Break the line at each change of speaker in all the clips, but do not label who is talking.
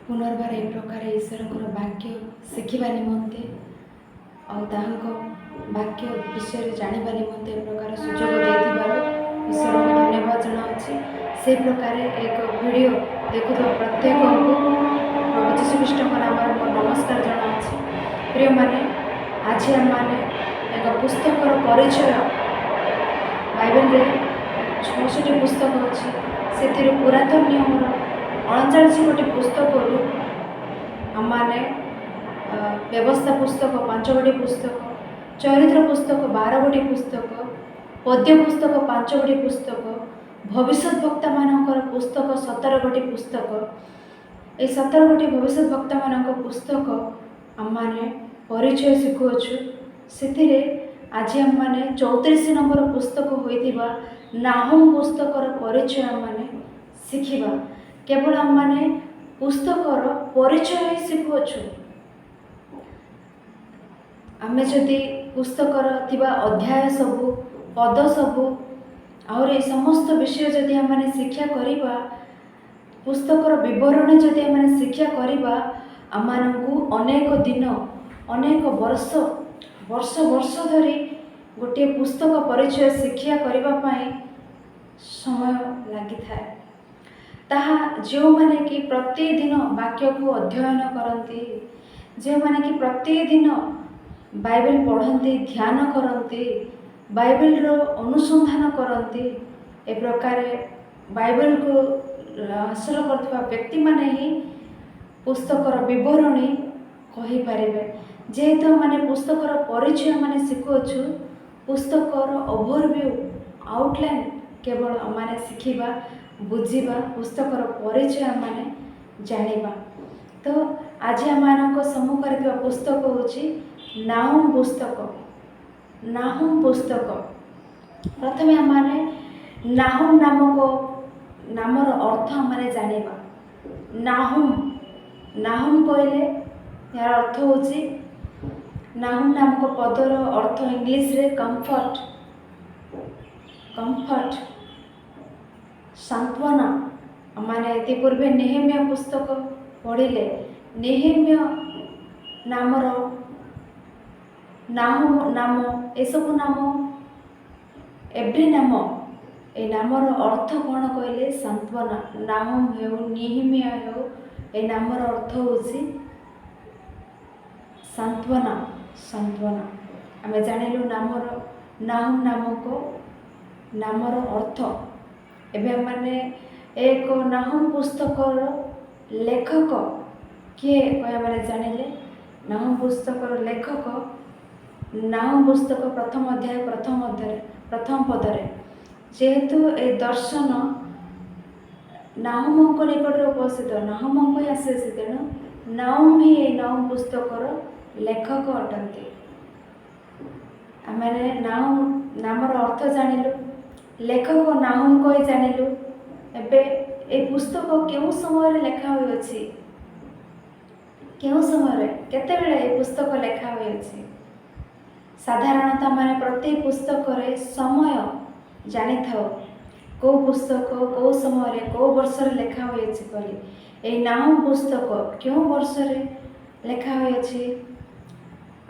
पुनर्बार ए प्रकार ईश्वर वाक्य शिखा निमंते वाक्य विषय जाना निमंते ए प्रकार सुजोग देथिबारु ईश्वर को धन्यवाद जनाऊँगी। से प्रकार एक वीडियो देखुवा प्रत्येक को प्रभु जीशु ख्रीष्ट नाम नमस्कार जनाऊँगी। प्रिय माने आज आम मैंने एक पुस्तकर परिचय बाइबल रे 66 पुस्तक अच्छी से पुरातन नियम 39 गोटे पुस्तक आमने व्यवस्था पुस्तक 5 गोटी पुस्तक, चरित्र पुस्तक 12 गोटी पुस्तक, पद्य पुस्तक 5 गोटी पुस्तक, भविष्य वक्ता मानकर पुस्तक 17 गोटी पुस्तक। ये 17 गोटी भविष्य वक्ता मान पुस्तक आमने परिचय शिखुछु। से आज आम मैंने 34 नंबर पुस्तक होइथिबा नाहुम पुस्तकर परिचय आमने शिखिबा। केवल आम मैंने पुस्तकर परिचय ही शिखुछु। आमे जदि पुस्तकर थिबा अध्याय सबू पद सबू और ये समस्त विषय जदि आम मैंने शिक्षा करिबा, पुस्तकर विवरण जदि आम मैंने शिक्षा करिबा, आम मानकु अनेक दिन अनेक वर्ष वर्ष वर्ष धरी गोटे पुस्तक परिचय शिक्षा करिबा पाई समय लगी थाए। ताहा जो माने कि प्रतिदिन वाक्य को अध्ययन करती, जो माने कि प्रतिदिन बाइबल पढ़ती, ध्यान करती, बाइबल रो अनुसंधान करती, ए प्रकार बाइबल को हासिल करथिबा व्यक्ति माने ही पुस्तकर विवरणी कहि पारिबे। जेहेतु माने पुस्तकर परिचय माने शिखुछु, पुस्तकर ओवरव्यू आउटलाइन केवल माने शिखिबा बुझीबा, पुस्तकर परिचय माने जानिबा। तो आज आम सम्मुखें थिबा पुस्तक होची नाहुम पुस्तक। नाहुम पुस्तक प्रथमे आम माने नाहुम नामर अर्थ माने जानिबा। नाहुम नाहुम कहले यार अर्थ होची, नाहुम नामक पदर अर्थ इंग्लिश रे कंफर्ट, कंफर्ट सांत्वना। माने ये पूर्वे नेहेम्या पुस्तक पढ़िले नेहेम्या नामर नाहुम नाम ए सब नाम एव्री नाम ए नामर अर्थ कौन कहले सांत्वना। नाहुम हेउ नेहेम्या हेउ ए नामर अर्थ होची सांत्वना, सांत्वना। आमे जानिलु नामर नाहुम नामक नामर अर्थ। एबे माने एक नाहुम पुस्तकर लेखक किए कह माने जानिले। नाहुम पुस्तकर लेखक नाहुम पुस्तक प्रथम अध्याय प्रथम पदरे जेहेतु ए दर्शन नाहुम निकट उपस्थित, नाहुम आसे तेणु नाहुम ही नाहुम पुस्तकर लेखक अटंती। आमे नाहुम नामर अर्थ जानिलु, लेखक नाहुम कही जानिलु। एबे ए पुस्तक केउ समय लेखा होई अछि, केउ समय केते बेले ए पुस्तक लेखा होई अछि। साधारणतः माने प्रति पुस्तक रे समय जानि थाओ, को पुस्तक को समय रे को वर्ष रे लेखा होई अछि कली। ए नाहुम पुस्तक केउ वर्ष रे लेखा होई अछि।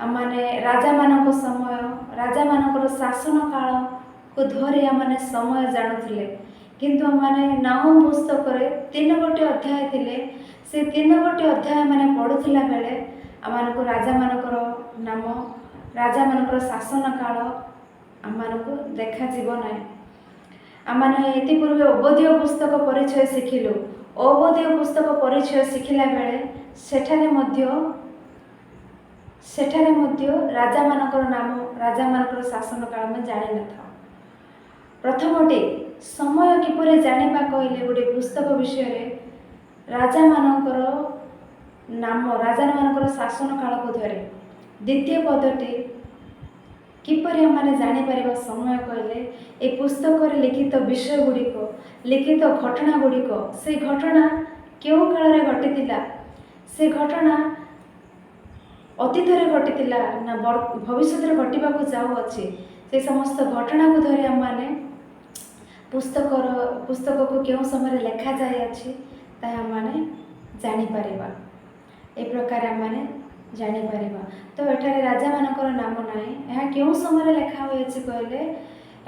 आमाने राजा मानक समय, राजा मानकर शासन काल को धरी आमने समय जानुथिले। किंतु आमने नाहुम पुस्तक रे 3 गोटे अध्याय थिले, से 3 गोटे अध्याय माने पढ़ुथिला बेले आमनको राजा मानकर नाम, राजा मानकर शासन काल आमनको देखा जीव नाही। आमने एति पूर्वे ओबोधियो पुस्तक परिचय शिखिलु। ओबोधियो पुस्तक परिचय शिखिला बेले सेठारे मध्य राजा मानकर नाम, राजा मानकर शासन काल में जानि न था। प्रथमटे समय किपरि जानिबा कहले गोटे पुस्तक विषय रे राजा मानकर नाम, राजा मानकर शासन काल को धरे। द्वितीय पदटे किपरि माने जानि परिबा समय कहले ए पुस्तक रे लिखित विषय गुड़िक, लिखित घटना गुड़िक, से घटना केउ काल रे घटितिला, से घटना अतीत रे घटितिला ना भविष्य रे घटिबा को जाउ अछि। से समस्त घटना को धरि हम माने पुस्तक को केउ समय लेखा जाय अछि ताहा माने ଜାଣିପାରିବା। ଏ ପ୍ରକାର ଆମେ ଜାଣିପାରିବା। ତ ଏଠାରେ ରାଜାମାନଙ୍କର ନାମ ନାହିଁ। ଏହା କେଉଁ ସମୟରେ ଲେଖା ହୋଇଛି କହିଲେ,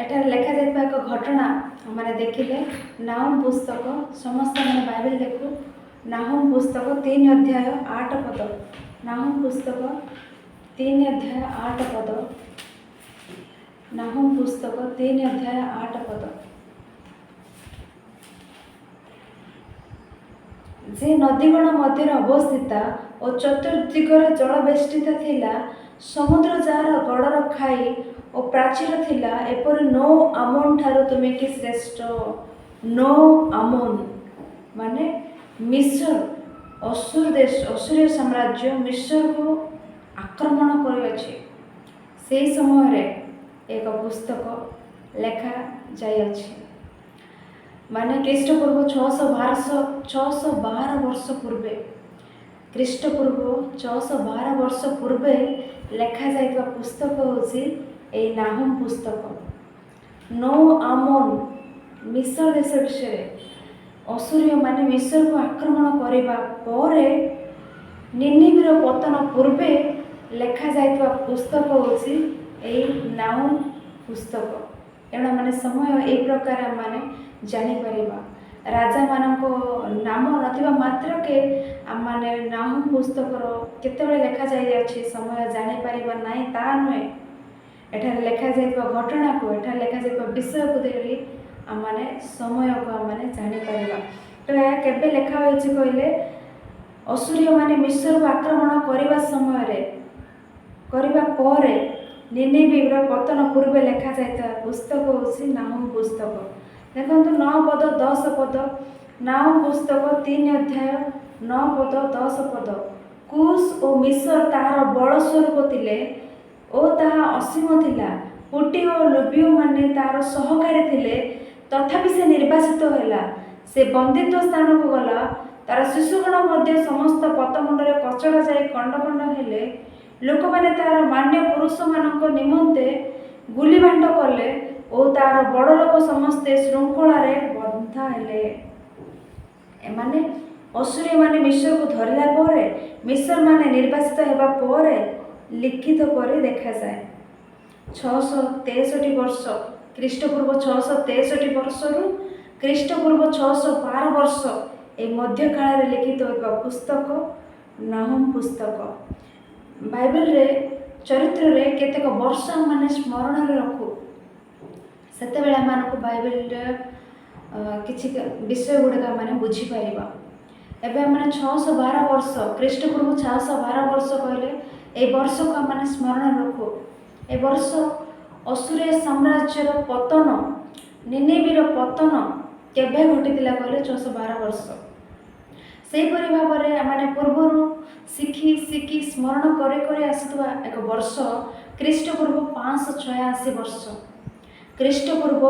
ଏଠାରେ ଲେଖାଯାଇଥିବା ଏକ ଘଟଣା ଆମେ ଦେଖିଲେ ନାହୁମ ପୁସ୍ତକ, ସମସ୍ତେ ଆମେ ବାଇବେଲ ଦେଖୁ, ନାହୁମ ପୁସ୍ତକ 3 ଅଧ୍ୟାୟ 8 ପଦ। ନାହୁମ ପୁସ୍ତକ 3 ଅଧ୍ୟାୟ 8 ପଦ। ନାହୁମ ପୁସ୍ତକ 3 ଅଧ୍ୟାୟ 8 ପଦ। ଯେ ନଦୀଗଣ ମଧ୍ୟରେ ଅବସ୍ଥିତା ଓ ଚତୁର୍ଦିଗରେ ଜଳବେଷ୍ଟିତ ଥିଲା, ସମୁଦ୍ର ଯାହାର ଗଡ଼ର ଖାଇ ଓ ପ୍ରାଚୀର ଥିଲା, ଏପରି ନୋ ଆମୋନ ଠାରୁ ତୁମେ କି ଶ୍ରେଷ୍ଠ। ନୋ ଆମୋନ ମାନେ ମିଶ୍ର, ଅସୁରୀୟ ସାମ୍ରାଜ୍ୟ ମିଶ୍ରକୁ ଆକ୍ରମଣ କରିଅଛି। ସେହି ସମୟରେ ଏକ ପୁସ୍ତକ ଲେଖାଯାଇଅଛି। ମାନେ ଖ୍ରୀଷ୍ଟପୂର୍ବ 612 ବର୍ଷ ପୂର୍ବେ, ଖ୍ରୀଷ୍ଟପୂର୍ବ 612 ବର୍ଷ ପୂର୍ବେ ଲେଖାଯାଇଥିବା ପୁସ୍ତକ ହେଉଛି ଏହି ନାହୁମ ପୁସ୍ତକ। ନୋ ଆମୋନ ମିଶ୍ର ଦେଶ ବିଷୟରେ, ଅସୁରୀୟ ମାନେ ମିଶ୍ରକୁ ଆକ୍ରମଣ କରିବା ପରେ ନିନିବିର ପତନ ପୂର୍ବେ ଲେଖାଯାଇଥିବା ପୁସ୍ତକ ହେଉଛି ଏହି ନାହୁମ ପୁସ୍ତକ। ଏଣୁ ମାନେ ସମୟ ଏହି ପ୍ରକାର ଆମେ ଜାଣିପାରିବା। ରାଜାମାନଙ୍କ ନାମ ନଥିବା ମାତ୍ରକେ ଆମମାନେ ନାହୁମ ପୁସ୍ତକର କେତେବେଳେ ଲେଖାଯାଇଅଛି ସମୟ ଜାଣିପାରିବା ନାହିଁ ତାହା ନୁହେଁ। ଏଠାରେ ଲେଖାଯାଇଥିବା ଘଟଣାକୁ, ଏଠାରେ ଲେଖାଯାଇଥିବା ବିଷୟକୁ ଧରି ଆମମାନେ ସମୟକୁ ଆମମାନେ ଜାଣିପାରିବା। ତ ଏହା କେବେ ଲେଖା ହୋଇଛି କହିଲେ, ଅସୁରୀୟ ମାନେ ମିଶ୍ରକୁ ଆକ୍ରମଣ କରିବା ସମୟରେ, କରିବା ପରେ ନିନିବିର ପତନ ପୂର୍ବେ ଲେଖାଯାଇଥିବା ପୁସ୍ତକ ହେଉଛି ନାହୁମ ପୁସ୍ତକ। ଦେଖନ୍ତୁ 9 ପଦ 10 ପଦ। ନାହୁମ ପୁସ୍ତକ 3 ଅଧ୍ୟାୟ 9 ପଦ 10 ପଦ। କୁଶ ଓ ମିଶ୍ର ତାହାର ବଳ ସ୍ୱରୂପ ଥିଲେ ଓ ତାହା ଅସୀମ ଥିଲା। ପୁଟି ଓ ଲୁବିୟମାନେ ତାହାର ସହକାରୀ ଥିଲେ, ତଥାପି ସେ ନିର୍ବାସିତ ହେଲା। ସେ ବନ୍ଦିତ୍ୱ ସ୍ଥାନକୁ ଗଲା। ତାର ଶିଶୁଗଣ ମଧ୍ୟ ସମସ୍ତ ପତମୁଣ୍ଡରେ କଚଡ଼ା ଯାଇ ଖଣ୍ଡ ଖଣ୍ଡ ହେଲେ। ଲୋକମାନେ ତାହାର ମାନ୍ୟ ପୁରୁଷମାନଙ୍କ ନିମନ୍ତେ ଗୁଲିବାଣ୍ଟ କଲେ ଓ ତାହାର ବଡ଼ ଲୋକ ସମସ୍ତେ ଶୃଙ୍ଖଳାରେ ବନ୍ଧା ହେଲେ। ଏମାନେ ଅସୁରୀୟମାନେ ମିଶ୍ରକୁ ଧରିଲା ପରେ, ମିଶ୍ରମାନେ ନିର୍ବାସିତ ହେବା ପରେ ଲିଖିତ କରି ଦେଖାଯାଏ। 663 ବର୍ଷ, ଖ୍ରୀଷ୍ଟପୂର୍ବ 663 ବର୍ଷରୁ ଖ୍ରୀଷ୍ଟପୂର୍ବ 612 ବର୍ଷ ଏହି ମଧ୍ୟକାଳରେ ଲିଖିତ ହୋଇଥିବା ପୁସ୍ତକ ନାହୁମ ପୁସ୍ତକ। ବାଇବେଲରେ ଚରିତ୍ରରେ କେତେକ ବର୍ଷ ଆମମାନେ ସ୍ମରଣରେ ରଖୁ, ସେତେବେଳେ ଆମମାନଙ୍କୁ ବାଇବେଲର କିଛି ବିଷୟ ଗୁଡ଼ିକ ଆମେ ବୁଝିପାରିବା। ଏବେ ଆମେ 612 ବର୍ଷ, ଖ୍ରୀଷ୍ଟପୂର୍ବ 612 ବର୍ଷ କହିଲେ ଏହି ବର୍ଷକୁ ଆମେ ସ୍ମରଣରେ ରଖୁ। ଏ ବର୍ଷ ଅସୁରୀୟ ସାମ୍ରାଜ୍ୟର ପତନ, ନିନିବିର ପତନ କେବେ ଘଟିଥିଲା କହିଲେ 612 ବର୍ଷ। ସେହିପରି ଭାବରେ ଆମେ ପୂର୍ବରୁ ଶିଖି ସ୍ମରଣ କରି ଆସୁଥିବା ଏକ ବର୍ଷ ଖ୍ରୀଷ୍ଟପୂର୍ବ 586 ବର୍ଷ। ଖ୍ରୀଷ୍ଟପୂର୍ବ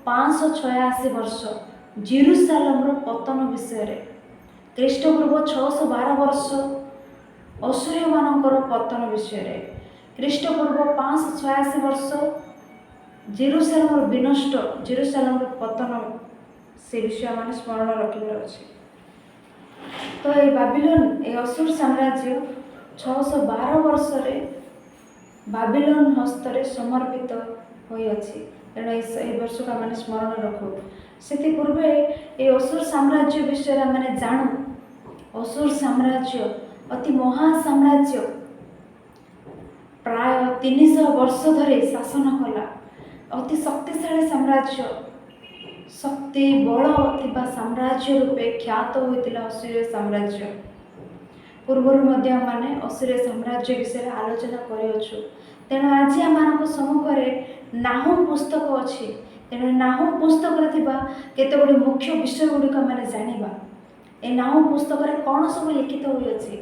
586 ବର୍ଷ ଜେରୁସାଲେମର ପତନ ବିଷୟରେ। ଖ୍ରୀଷ୍ଟପୂର୍ବ 612 ବର୍ଷ ଅସୁରୀୟମାନଙ୍କର ପତନ ବିଷୟରେ। ଖ୍ରୀଷ୍ଟପୂର୍ବ 586 ବର୍ଷ ଜେରୁସାଲେମର ବିନଷ୍ଟ, ଜେରୁସାଲେମର ପତନ, ସେ ବିଷୟ ଆମେ ସ୍ମରଣ ରଖିବାର ଅଛି। ତ ଏହି ବାବିଲୋନ, ଏହି ଅସୁର ସାମ୍ରାଜ୍ୟ 612 ବର୍ଷରେ ବାବିଲୋନ ହସ୍ତରେ ସମର୍ପିତ ହୋଇଅଛି। ତେଣୁ ଏହି ବର୍ଷକୁ ଆମେ ସ୍ମରଣ ରଖୁ। ସେଥିପୂର୍ବେ ଏହି ଅସୁର ସାମ୍ରାଜ୍ୟ ବିଷୟରେ ଆମେ ଜାଣୁ। ଅସୁର ସାମ୍ରାଜ୍ୟ ଅତି ମହା ସାମ୍ରାଜ୍ୟ, ପ୍ରାୟ 300 ବର୍ଷ ଧରି ଶାସନ କଲା। ଅତି ଶକ୍ତିଶାଳୀ ସାମ୍ରାଜ୍ୟ, ଶକ୍ତି ବଳ ଥିବା ସାମ୍ରାଜ୍ୟ ରୂପେ ଖ୍ୟାତ ହୋଇଥିଲା ଅସୁରୀୟ ସାମ୍ରାଜ୍ୟ। ପୂର୍ବରୁ ମଧ୍ୟ ଆମେ ଅସୁରୀୟ ସାମ୍ରାଜ୍ୟ ବିଷୟରେ ଆଲୋଚନା କରିଅଛୁ। ତେଣୁ ଆଜି ଆମମାନଙ୍କ ସମ୍ମୁଖରେ ନାହୁମ ପୁସ୍ତକ ଅଛି। ତେଣୁ ନାହୁମ ପୁସ୍ତକରେ ଥିବା କେତେଗୁଡ଼ିଏ ମୁଖ୍ୟ ବିଷୟ ଗୁଡ଼ିକ ଆମେ ଜାଣିବା। ଏ ନାହୁମ ପୁସ୍ତକରେ କ'ଣ ସବୁ ଲିଖିତ ହୋଇଅଛି,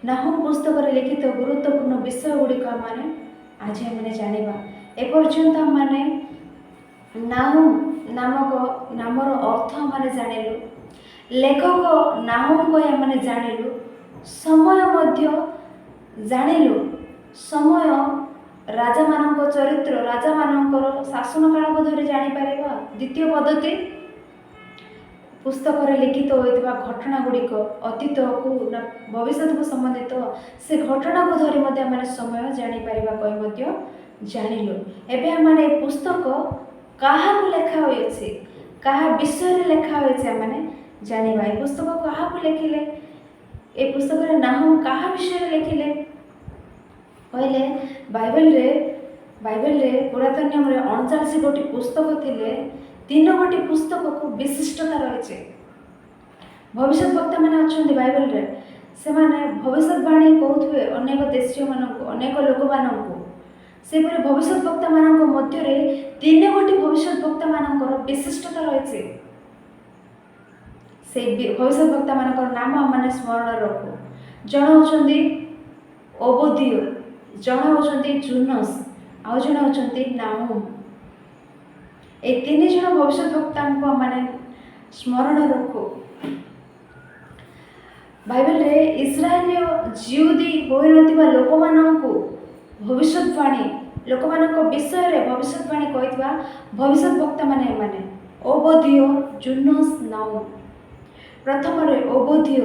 ନାହୁମ ପୁସ୍ତକରେ ଲିଖିତ ଗୁରୁତ୍ୱପୂର୍ଣ୍ଣ ବିଷୟ ଗୁଡ଼ିକ ଆମେ ଆଜି ଆମେ ଜାଣିବା। ଏପର୍ଯ୍ୟନ୍ତ ଆମେ ନାହୁମ ନାମକ ନାମର ଅର୍ଥ ଆମେ ଜାଣିଲୁ, ଲେଖକ ନାହୁମ କହି ଆମେ ଜାଣିଲୁ, ସମୟ ମଧ୍ୟ ଜାଣିଲୁ। ସମୟ ରାଜାମାନଙ୍କ ଚରିତ୍ର, ରାଜାମାନଙ୍କର ଶାସନ କାଳକୁ ଧରି ଜାଣିପାରିବା। ଦ୍ୱିତୀୟ ପଦ୍ଧତି ପୁସ୍ତକରେ ଲିଖିତ ହୋଇଥିବା ଘଟଣା ଗୁଡ଼ିକ ଅତୀତକୁ ନା ଭବିଷ୍ୟତକୁ ସମ୍ବନ୍ଧିତ ସେ ଘଟଣାକୁ ଧରି ମଧ୍ୟ ଆମେ ସମୟ ଜାଣିପାରିବା କହି ମଧ୍ୟ ଜାଣିଲୁ। ଏବେ ଆମେ ଏ ପୁସ୍ତକ କାହାକୁ ଲେଖା ହୋଇଅଛି, କାହା ବିଷୟରେ ଲେଖା ହୋଇଛି ଆମେ ଜାଣିବା। ଏ ପୁସ୍ତକ କାହାକୁ ଲେଖିଲେ, ଏ ପୁସ୍ତକରେ ନାହୁମ କାହା ବିଷୟରେ ଲେଖିଲେ କହିଲେ ବାଇବେଲରେ ପୁରାତନ ନିୟମରେ 39ଟି ପୁସ୍ତକ ଥିଲେ। 3ଟି ପୁସ୍ତକକୁ ବିଶିଷ୍ଟତା ରହିଛି। ଭବିଷ୍ୟତ ବକ୍ତାମାନେ ଅଛନ୍ତି ବାଇବେଲରେ, ସେମାନେ ଭବିଷ୍ୟତବାଣୀ କହୁଥିବେ ଅନେକ ଦେଶୀୟମାନଙ୍କୁ, ଅନେକ ଲୋକମାନଙ୍କୁ। ସେପରି ଭବିଷ୍ୟତ ବକ୍ତାମାନଙ୍କ ମଧ୍ୟରେ 3ଗୋଟି ଭବିଷ୍ୟତ ବକ୍ତାମାନଙ୍କର ବିଶିଷ୍ଟତା ରହିଛି। ସେ ଭବିଷ୍ୟତ ବକ୍ତାମାନଙ୍କର ନାମ ଆମେ ସ୍ମରଣ ରଖୁ। ଜଣେ ହେଉଛନ୍ତି ଓବଦିୟ, ଜଣେ ହେଉଛନ୍ତି ଜୁନସ୍, ଆଉ ଜଣେ ହେଉଛନ୍ତି ନାହୁମ। এই 3 ଜଣ ଭବିଷ୍ୟତ ବକ୍ତାଙ୍କୁ ଆମେ ସ୍ମରଣ ରଖୁ। ବାଇବେଲରେ ଇସ୍ରାଏଲୀୟ ଜିହୁଦୀ ହୋଇନଥିବା ଲୋକମାନଙ୍କୁ ଭବିଷ୍ୟତବାଣୀ, ଲୋକମାନଙ୍କ ବିଷୟରେ ଭବିଷ୍ୟତବାଣୀ କହିଥିବା ଭବିଷ୍ୟତ ବକ୍ତାମାନେ ଏମାନେ ଓବଦିୟ, ଜୁନସ୍, ନାହୁମ। ପ୍ରଥମରେ ଓବଦିୟ,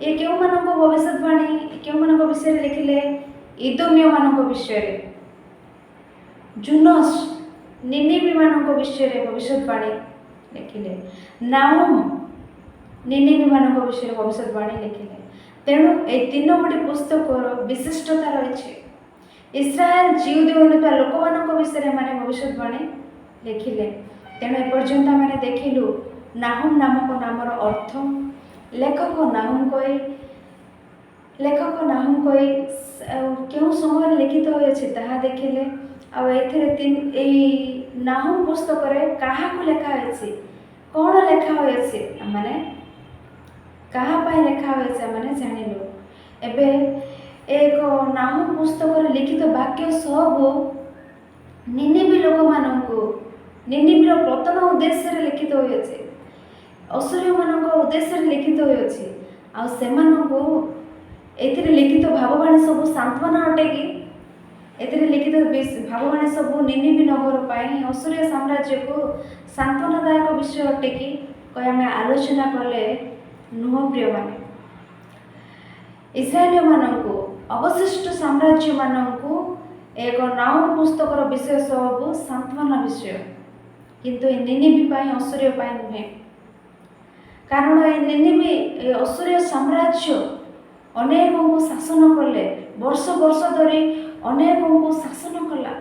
ଏ କେଉଁମାନଙ୍କ ଭବିଷ୍ୟତବାଣୀ, କେଉଁମାନଙ୍କ ବିଷୟରେ ଲେଖିଲେ? ଇଦୋମୀୟମାନଙ୍କ ବିଷୟରେ। ଜୁନସ୍ ନିନିବିମାନଙ୍କ ବିଷୟରେ ଭବିଷ୍ୟତବାଣୀ ଲେଖିଲେ। ନାହୁମ ନିନିବିମାନଙ୍କ ବିଷୟରେ ଭବିଷ୍ୟତବାଣୀ ଲେଖିଲେ। ତେଣୁ ଏହି 3ଗୋଟି ପୁସ୍ତକର ବିଶିଷ୍ଟତା ରହିଛି। ଇସ୍ରାଏଲ ଜିହୁଦୀ ହୋଇନଥିବା ଲୋକମାନଙ୍କ ବିଷୟରେ ଏମାନେ ଭବିଷ୍ୟତବାଣୀ ଲେଖିଲେ। ତେଣୁ ଏପର୍ଯ୍ୟନ୍ତ ଆମେ ଦେଖିଲୁ ନାହୁମ ନାମକ ନାମର ଅର୍ଥ, ଲେଖକ ନାହୁମ କହି କେଉଁ ସମୟରେ ଲିଖିତ ହୋଇଅଛି ତାହା ଦେଖିଲେ। ଆଉ ଏଥିରେ ଏହି ନାହୁମ ପୁସ୍ତକରେ କାହାକୁ ଲେଖା ହୋଇଛି, କ'ଣ ଲେଖା ହୋଇଅଛି, ଆମେ କାହା ପାଇଁ ଲେଖା ହୋଇଅଛି ଆମେ ଜାଣିଲୁ। ଏବେ ଏକ ନାହୁମ ପୁସ୍ତକରେ ଲିଖିତ ବାକ୍ୟ ସବୁ ନିନିବି ଲୋକମାନଙ୍କୁ, ନିନିବିର ପତନ ଉଦ୍ଦେଶ୍ୟରେ ଲିଖିତ ହୋଇଅଛି, ଅସୁରୀୟମାନଙ୍କ ଉଦ୍ଦେଶ୍ୟରେ ଲିଖିତ ହୋଇଅଛି। ଆଉ ସେମାନଙ୍କୁ ଏଥିରେ ଲିଖିତ ଭାବବାଣୀ ସବୁ ସାନ୍ତ୍ୱନା ଅଟେ କି? ଏଥିରେ ଲିଖିତ ଭାବବାଣୀ ସବୁ ନିନିବି ନଗର ପାଇଁ, ଅସୁରୀୟ ସାମ୍ରାଜ୍ୟକୁ ସାନ୍ତ୍ୱନାଦାୟକ ବିଷୟ ଅଟେ କି କହି ଆମେ ଆଲୋଚନା କଲେ ନୁହଁ ପ୍ରିୟମାନେ। ଇସ୍ରାଏଲୀୟମାନଙ୍କୁ, ଅବଶିଷ୍ଟ ସାମ୍ରାଜ୍ୟମାନଙ୍କୁ ଏକ ନାହୁମ ପୁସ୍ତକର ବିଷୟ ସବୁ ସାନ୍ତ୍ୱନା ବିଷୟ, କିନ୍ତୁ ଏ ନିନିବି ପାଇଁ, ଅସୁରୀୟ ପାଇଁ ନୁହେଁ। କାରଣ ଏ ନିନିବି, ଏ ଅସୁରୀୟ ସାମ୍ରାଜ୍ୟ ଅନେକଙ୍କୁ ଶାସନ କଲେ, ବର୍ଷ ବର୍ଷ ଧରି ଅନେକଙ୍କୁ ଶାସନ କଲା।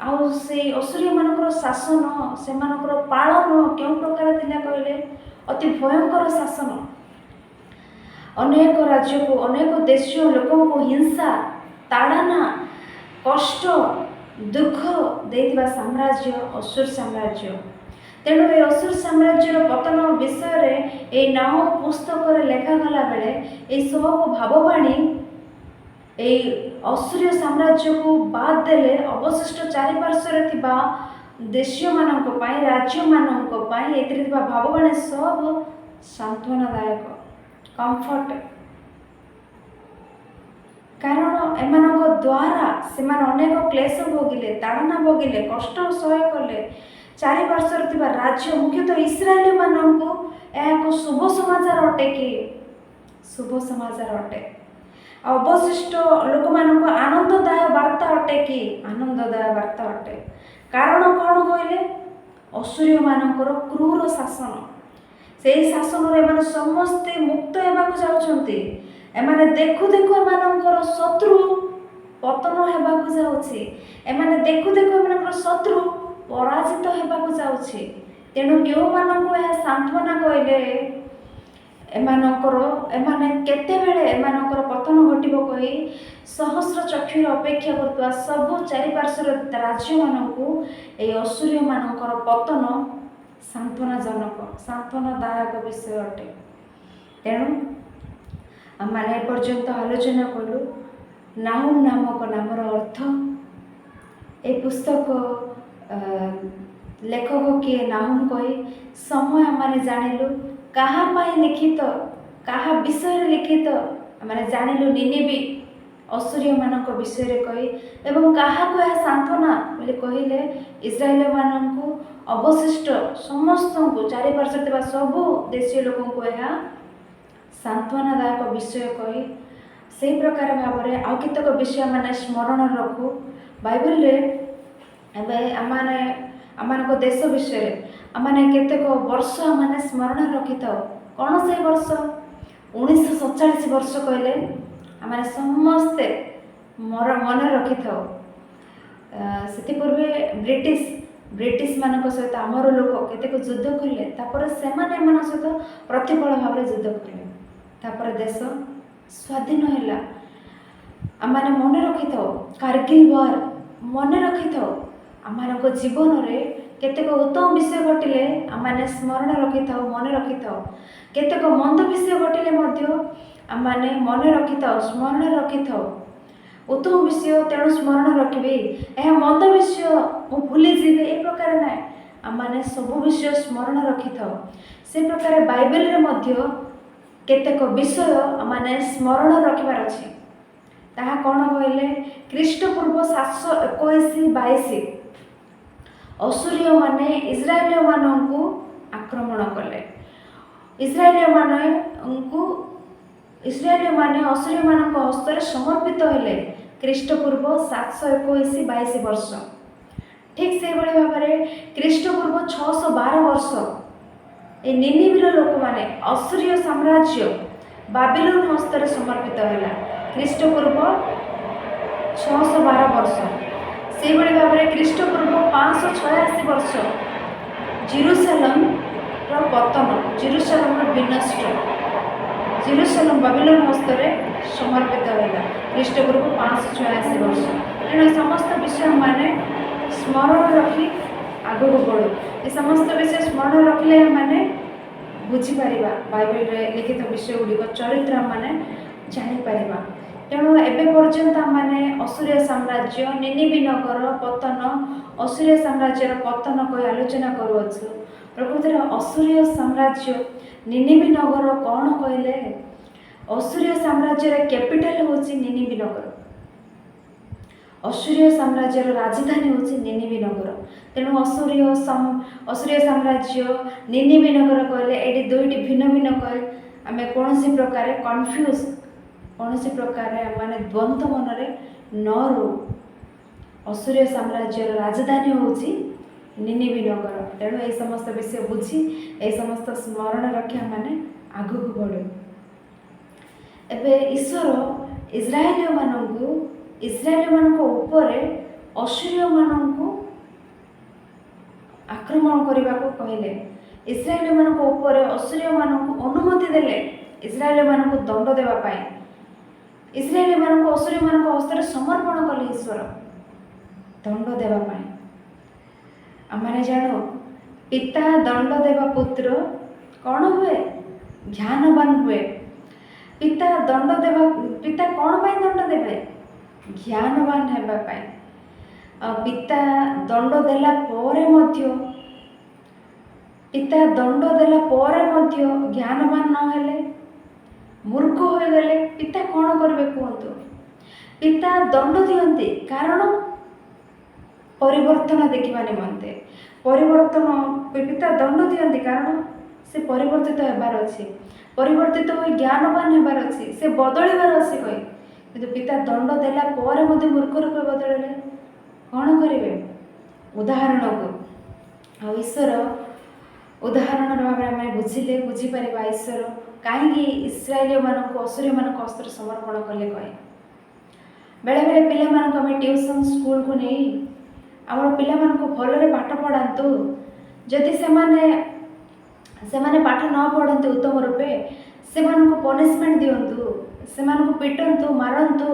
ଆଉ ସେଇ ଅସୁରୀୟମାନଙ୍କର ଶାସନ, ସେମାନଙ୍କର ପାଳନ କେଉଁ ପ୍ରକାର ଥିଲା କହିଲେ? ଅତି ଭୟଙ୍କର ଶାସନ। ଅନେକ ରାଜ୍ୟକୁ, ଅନେକ ଦେଶୀୟ ଲୋକଙ୍କୁ ହିଂସା, ତାଡ଼ନା, କଷ୍ଟ, ଦୁଃଖ ଦେଇଥିବା ସାମ୍ରାଜ୍ୟ ଅସୁର ସାମ୍ରାଜ୍ୟ। ତେଣୁ ଏ ଅସୁର ସାମ୍ରାଜ୍ୟର ପତନ ବିଷୟରେ ଏହି ନାହୁମ ପୁସ୍ତକରେ ଲେଖାଗଲା ବେଳେ ଏହି ସବୁ ଭାବବାଣୀ ଏହି ଅସୁରୀୟ ସାମ୍ରାଜ୍ୟକୁ ବାଦ ଦେଲେ ଅବଶିଷ୍ଟ ଚାରିପାର୍ଶ୍ୱରେ ଥିବା ଦେଶୀୟମାନଙ୍କ ପାଇଁ, ରାଜ୍ୟମାନଙ୍କ ପାଇଁ ଏଥିରେ ଥିବା ଭାବବାଣୀ ସବୁ ସାନ୍ତ୍ୱନାଦାୟକ, କମ୍ଫର୍ଟ। କାରଣ ଏମାନଙ୍କ ଦ୍ୱାରା ସେମାନେ ଅନେକ କ୍ଲେଶ ଭୋଗିଲେ, ତାଡ଼ନା ଭୋଗିଲେ, କଷ୍ଟ ସହ୍ୟ କଲେ। ଚାରିପାର୍ଶ୍ୱରେ ଥିବା ରାଜ୍ୟ, ମୁଖ୍ୟତଃ ଇସ୍ରାଏଲୀମାନଙ୍କୁ ଏହା ଏକ ଶୁଭ ସମାଚାର ଅଟେ କି? ଶୁଭ ସମାଚାର ଅଟେ। ଅବଶିଷ୍ଟ ଲୋକମାନଙ୍କୁ ଆନନ୍ଦଦାୟ ବାର୍ତ୍ତା ଅଟେ କି? ଆନନ୍ଦଦାୟ ବାର୍ତ୍ତା ଅଟେ। କାରଣ କ'ଣ କହିଲେ? ଅସୁରୀୟମାନଙ୍କର କ୍ରୂର ଶାସନ। ସେହି ଶାସନରୁ ଏମାନେ ସମସ୍ତେ ମୁକ୍ତ ହେବାକୁ ଯାଉଛନ୍ତି। ଏମାନେ ଦେଖୁ ଦେଖୁ ଏମାନଙ୍କର ଶତ୍ରୁ ପତନ ହେବାକୁ ଯାଉଛି। ଏମାନେ ଦେଖୁ ଦେଖୁ ଏମାନଙ୍କର ଶତ୍ରୁ ପରାଜିତ ହେବାକୁ ଯାଉଛି। ତେଣୁ କେଉଁମାନଙ୍କୁ ଏହା ସାନ୍ତ୍ୱନା କହିଲେ? ଏମାନେ କେତେବେଳେ ଏମାନଙ୍କର ପତନ ଘଟିବ କହି ସହସ୍ର ଚକ୍ଷୁରେ ଅପେକ୍ଷା କରୁଥିବା ସବୁ ଚାରିପାର୍ଶ୍ୱର ରାଜ୍ୟମାନଙ୍କୁ ଏହି ଅସୁରୀୟମାନଙ୍କର ପତନ ସାନ୍ତ୍ୱନାଜନକ, ସାନ୍ତ୍ୱନାଦାୟକ ବିଷୟ ଅଟେ। ତେଣୁ ଆମେ ଏପର୍ଯ୍ୟନ୍ତ ଆଲୋଚନା କଲୁ ନାହୁମ ନାମକ ନାମର ଅର୍ଥ, ଏ ପୁସ୍ତକ ଲେଖକ କିଏ ନାହୁମ କହି ସମୟ ଆମେ ଜାଣିଲୁ, କାହା ପାଇଁ ଲିଖିତ, କାହା ବିଷୟରେ ଲିଖିତ ଆମେ ଜାଣିଲୁ। ନିନିବି ଅସୁରୀୟ ମାନଙ୍କ ବିଷୟରେ କହି ଏବଂ କାହାକୁ ଏହା ସାନ୍ତ୍ୱନା ବୋଲି କହିଲେ ଇସ୍ରାଏଲ ମାନଙ୍କୁ ଅବଶିଷ୍ଟ ସମସ୍ତଙ୍କୁ ଚାରିପାର୍ଶ୍ୱରେ ଥିବା ସବୁ ଦେଶୀୟ ଲୋକଙ୍କୁ ଏହା ସାନ୍ତ୍ୱନାଦାୟକ ବିଷୟ କହି ସେହି ପ୍ରକାର ଭାବରେ ଆଉ କେତେକ ବିଷୟ ମାନେ ସ୍ମରଣ ରଖୁ। ବାଇବେଲରେ ଏବେ ଆମମାନଙ୍କ ଦେଶ ବିଷୟରେ ଆମେ କେତେକ ବର୍ଷ ଆମେ ସ୍ମରଣ ରଖିଥାଉ। କ'ଣ ସେହି ବର୍ଷ? 1947 ବର୍ଷ କହିଲେ ଆମେ ସମସ୍ତେ ମନେ ରଖିଥାଉ। ସେଥିପୂର୍ବେ ବ୍ରିଟିଶ ମାନଙ୍କ ସହିତ ଆମର ଲୋକ କେତେକ ଯୁଦ୍ଧ କଲେ, ତାପରେ ସେମାନେ ଏମାନଙ୍କ ସହିତ ପ୍ରତିଫଳ ଭାବରେ ଯୁଦ୍ଧ କଲେ, ତାପରେ ଦେଶ ସ୍ୱାଧୀନ ହେଲା। ଆମେ ମନେ ରଖିଥାଉ କାର୍ଗିଲ ୱାର, ମନେ ରଖିଥାଉ। ଆମମାନଙ୍କ ଜୀବନରେ କେତେକ ଉତ୍ତମ ବିଷୟ ଘଟିଲେ ଆମେ ସ୍ମରଣ ରଖିଥାଉ, ମନେ ରଖିଥାଉ। କେତେକ ମନ୍ଦ ବିଷୟ ଘଟିଲେ ମଧ୍ୟ ଆମେ ମନେ ରଖିଥାଉ, ସ୍ମରଣ ରଖିଥାଉ। ଉତ୍ତମ ବିଷୟ ତେଣୁ ସ୍ମରଣ ରଖିବି, ଏହା ମନ୍ଦ ବିଷୟ ମୁଁ ଭୁଲିଯିବି, ଏ ପ୍ରକାର ନାହିଁ। ଆମେ ସବୁ ବିଷୟ ସ୍ମରଣ ରଖିଥାଉ। ସେ ପ୍ରକାର ବାଇବେଲରେ ମଧ୍ୟ କେତେକ ବିଷୟ ଆମେ ସ୍ମରଣ ରଖିବାର ଅଛି। ତାହା କ'ଣ କହିଲେ, ଖ୍ରୀଷ୍ଟପୂର୍ବ 721-22 ଅସୁରୀୟ ମାନେ ଇସ୍ରାଏଲୀୟ ମାନଙ୍କୁ ଆକ୍ରମଣ କଲେ। ଇସ୍ରାଏଲୀୟ ମାନେ ଅସୁରୀୟ ମାନଙ୍କ ହସ୍ତରେ ସମର୍ପିତ ହେଲେ ଖ୍ରୀଷ୍ଟପୂର୍ବ 721-22 ବର୍ଷ। ଠିକ୍ ସେହିଭଳି ଭାବରେ ଖ୍ରୀଷ୍ଟପୂର୍ବ 612 ବର୍ଷ ଏ ନିନିବିର ଲୋକମାନେ ଅସୁରୀୟ ସାମ୍ରାଜ୍ୟ ବାବିଲୋନ ହସ୍ତରେ ସମର୍ପିତ ହେଲା ଖ୍ରୀଷ୍ଟପୂର୍ବ 612 ବର୍ଷ। ସେହିଭଳି ଭାବରେ ଖ୍ରୀଷ୍ଟପୂର୍ବ 586 ବର୍ଷ ଜେରୁସାଲେମର ପତନ, ଜେରୁସାଲେମର ବିନଷ୍ଟ, ଜେରୁସାଲେମ ବାବିଲୋନ ହସ୍ତରେ ସମର୍ପିତ ହେଲା ଖ୍ରୀଷ୍ଟପୂର୍ବ 586 ବର୍ଷ। ତେଣୁ ଏ ସମସ୍ତ ବିଷୟ ମାନେ ସ୍ମରଣ ରଖି ଆଗକୁ ବଢ଼ୁ। ଏ ସମସ୍ତ ବିଷୟ ସ୍ମରଣ ରଖିଲେ ମାନେ ବୁଝିପାରିବା ବାଇବେଲରେ ଲିଖିତ ବିଷୟ ଗୁଡ଼ିକ, ଚରିତ୍ର ମାନେ ଜାଣିପାରିବା। ତେଣୁ ଏବେ ପର୍ଯ୍ୟନ୍ତ ଆମେ ଅସୁରୀୟ ସାମ୍ରାଜ୍ୟ, ନିନିବି ନଗର ପତନ, ଅସୁରୀୟ ସାମ୍ରାଜ୍ୟର ପତନ କହି ଆଲୋଚନା କରୁଅଛୁ। ପ୍ରକୃତରେ ଅସୁରୀୟ ସାମ୍ରାଜ୍ୟ, ନିନିବି ନଗର କ'ଣ କହିଲେ, ଅସୁରୀୟ ସାମ୍ରାଜ୍ୟର କ୍ୟାପିଟାଲ ହେଉଛି ନିନିବି ନଗର। ଅସୁରୀୟ ସାମ୍ରାଜ୍ୟର ରାଜଧାନୀ ହେଉଛି ନିନିବି ନଗର। ତେଣୁ ଅସୁରୀୟ ସାମ୍ରାଜ୍ୟ, ନିନିବି ନଗର କହିଲେ ଏଠି ଦୁଇଟି ଭିନ୍ନ ଭିନ୍ନ କହି ଆମେ କୌଣସି ପ୍ରକାର କନଫ୍ୟୁଜ୍, କୌଣସି ପ୍ରକାର ମାନେ ଦ୍ୱନ୍ଦ୍ୱ ମନରେ ନ ରହୁ। ଅସୁରୀୟ ସାମ୍ରାଜ୍ୟର ରାଜଧାନୀ ହେଉଛି ନିନିବି ନଗର। ତେଣୁ ଏହି ସମସ୍ତ ବିଷୟ ବୁଝି ଏହି ସମସ୍ତ ସ୍ମରଣ ରଖି ଆମେ ଆଗକୁ ବଢ଼ୁ। ଏବେ ଈଶ୍ୱର ଇସ୍ରାଏଲୀୟମାନଙ୍କ ଉପରେ ଅସୁରୀୟମାନଙ୍କୁ ଆକ୍ରମଣ କରିବାକୁ କହିଲେ। ଇସ୍ରାଏଲୀୟମାନଙ୍କ ଉପରେ ଅସୁରୀୟମାନଙ୍କୁ ଅନୁମତି ଦେଲେ ଇସ୍ରାଏଲୀୟମାନଙ୍କୁ ଦଣ୍ଡ ଦେବା ପାଇଁ। ଇସ୍ରାଏଲୀୟମାନଙ୍କୁ ଅସୁରୀୟମାନଙ୍କ ହସ୍ତରେ ସମର୍ପଣ କଲେ ଈଶ୍ୱର ଦଣ୍ଡ ଦେବା ପାଇଁ। ଆମେ ଜାଣୁ ପିତା ଦଣ୍ଡ ଦେବା ପୁତ୍ର କ'ଣ ହୁଏ? ଜ୍ଞାନବାନ ହୁଏ। ପିତା କ'ଣ ପାଇଁ ଦଣ୍ଡ ଦେବେ? ଜ୍ଞାନବାନ ହେବା ପାଇଁ। ଆଉ ପିତା ଦଣ୍ଡ ଦେଲା ପରେ ମଧ୍ୟ ଜ୍ଞାନବାନ ନହେଲେ, ମୂର୍ଖ ହୋଇଗଲେ ପିତା କ'ଣ କରିବେ କୁହନ୍ତୁ? ପିତା ଦଣ୍ଡ ଦିଅନ୍ତି କାରଣ ପରିବର୍ତ୍ତନ ଦେଖିବା ନିମନ୍ତେ। ପିତା ଦଣ୍ଡ ଦିଅନ୍ତି କାରଣ ସେ ପରିବର୍ତ୍ତିତ ହେବାର ଅଛି, ପରିବର୍ତ୍ତିତ ହୋଇ ଜ୍ଞାନବାନ ହେବାର ଅଛି, ସେ ବଦଳିବାର ଅଛି କହି। କିନ୍ତୁ ପିତା ଦଣ୍ଡ ଦେଲା ପରେ ମଧ୍ୟ ମୂର୍ଖ ରୂପେ ବଦଳିଲେ କ'ଣ କରିବେ? ଉଦାହରଣକୁ ଆଉ ଈଶ୍ୱର ଉଦାହରଣ ଭାବରେ ଆମେ ବୁଝିପାରିବା ଈଶ୍ୱର କାହିଁକି ଇସ୍ରାଏଲୀୟମାନଙ୍କୁ ଅସୁରୀୟମାନଙ୍କ ହସ୍ତରେ ସମର୍ପଣ କଲେ କହେ। ବେଳେବେଳେ ପିଲାମାନଙ୍କୁ ଆମେ ଟ୍ୟୁସନ୍ ସ୍କୁଲକୁ ନେଇ ଆମର ପିଲାମାନଙ୍କୁ ଭଲରେ ପାଠ ପଢ଼ାନ୍ତୁ। ଯଦି ସେମାନେ ପାଠ ନ ପଢ଼ନ୍ତି ଉତ୍ତମ ରୂପେ, ସେମାନଙ୍କୁ ପନିସମେଣ୍ଟ ଦିଅନ୍ତୁ, ସେମାନଙ୍କୁ ପିଟନ୍ତୁ, ମାରନ୍ତୁ,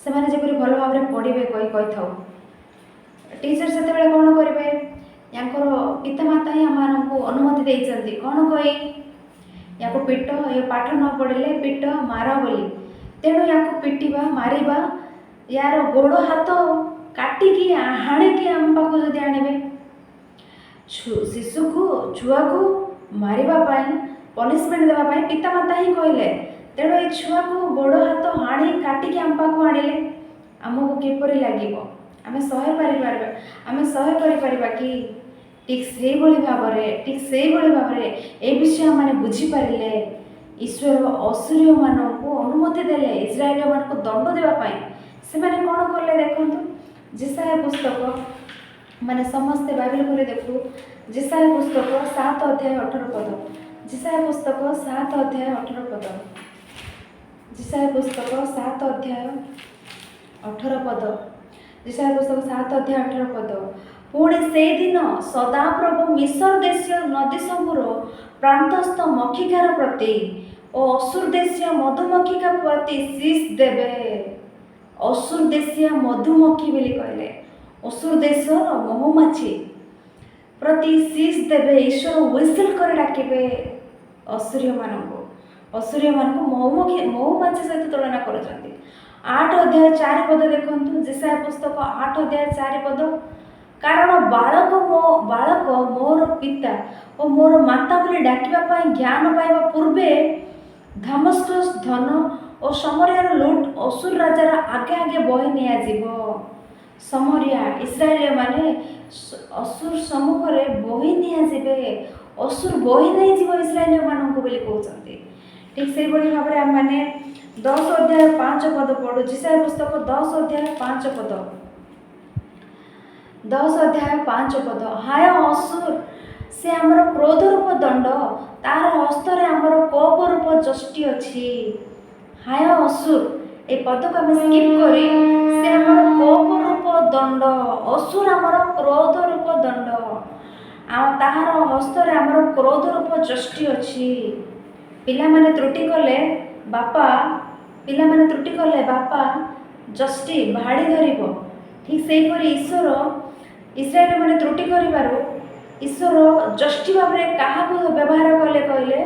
ସେମାନେ ଯେପରି ଭଲ ଭାବରେ ପଢ଼ିବେ କହିଥାଉ। ଟିଚର ସେତେବେଳେ କ'ଣ କରିବେ? ୟାଙ୍କର ପିତାମାତା ହିଁ ଆମମାନଙ୍କୁ ଅନୁମତି ଦେଇଛନ୍ତି କ'ଣ କହି, ୟାକୁ ପିଟ, ଏ ପାଠ ନ ପଢ଼ିଲେ ପିଟ, ମାର ବୋଲି। ତେଣୁ ୟାକୁ ପିଟିବା, ମାରିବା, ୟାର ଗୋଡ଼ ହାତ କାଟିକି ହାଣିକି ଆମ ପାଖକୁ ଯଦି ଆଣିବେ, ଛୁଆକୁ ମାରିବା ପାଇଁ, ପନିସମେଣ୍ଟ ଦେବା ପାଇଁ ପିତାମାତା ହିଁ କହିଲେ। तेणु ये छुआ को गोड़ हाथ हाणी काटिकी आम पाखु आणिले आमको किपरि लागिबो आमे सहाय करिपारबा आमे सहाय करिपारबा कि ठीक से भाव ए विषय मैंने बुझीपारे ईश्वर असुर मानक अनुमति देले इस्राएल मान को दंड देवाई से मैंने कौन कले देखु जिसाया पुस्तक माने समस्ते बाइबल खोली देखु जिसाया पुस्तक 7 अध्याय 18 पद जिसाया पुस्तक 7 अध्याय 18 पद जिसाया पुस्तक 7 अध्याय 18 पद जिसाया पुस्तक 7 अध्याय 18 पद पुणे से दिन सदाप्रभु मिस्र देशीय नदी समूह प्रांतस्थ मक्षिकार प्रति और असुर देशीय मधुमक्षिका प्रति शीष देवे असुर देशीय मधुमक्षी बोली कहले असुर देशर महुमाछी प्रति शीष देवे ईश्वर व्हिसिल कर डाकिबे असुर्य मान महुमाछी सहित तुलना कर 8 अध्याय 4 पद देखु जिसाया पुस्तक 8 अध्याय 4 पद कारण बालक मोर पिता और मोर माता बोली डाकिबा ज्ञान पाइबा पूर्वे धमस्कस धन और समरियार लुट असुर राजार आगे आगे बही नियाजिबो समरिया इस्राएल माने असुर सम्मुख में बही नियाजिबे असुर बही नहीं जीव इस्राएल मानक बोली कहते ठीक से भाव में आम मैंने 10 अध्याय 5 पद पढ़ु जिसाया पुस्तक 10 अध्याय 5 पद 10 अध्याय 5 पद हाय असुर से आमर क्रोध रूप दंड तार हस्तर आमर कोप रूप जष्टि अच्छी हाय असुर ए पद को आम स्किप करी से आमर कोप रूप दंड असुर आमर क्रोध रूप दंड ताहार हस्तर आमर क्रोध रूप जष्टि अच्छी पिला माने त्रुटि कले बापा पिला माने त्रुटि कले बापा जष्टि भाड़ी धरिबो ठीक से ईश्वर इस्राएल माने त्रुटि करिबारु ईश्वर जष्टि भाव में क्या व्यवहार कले कहले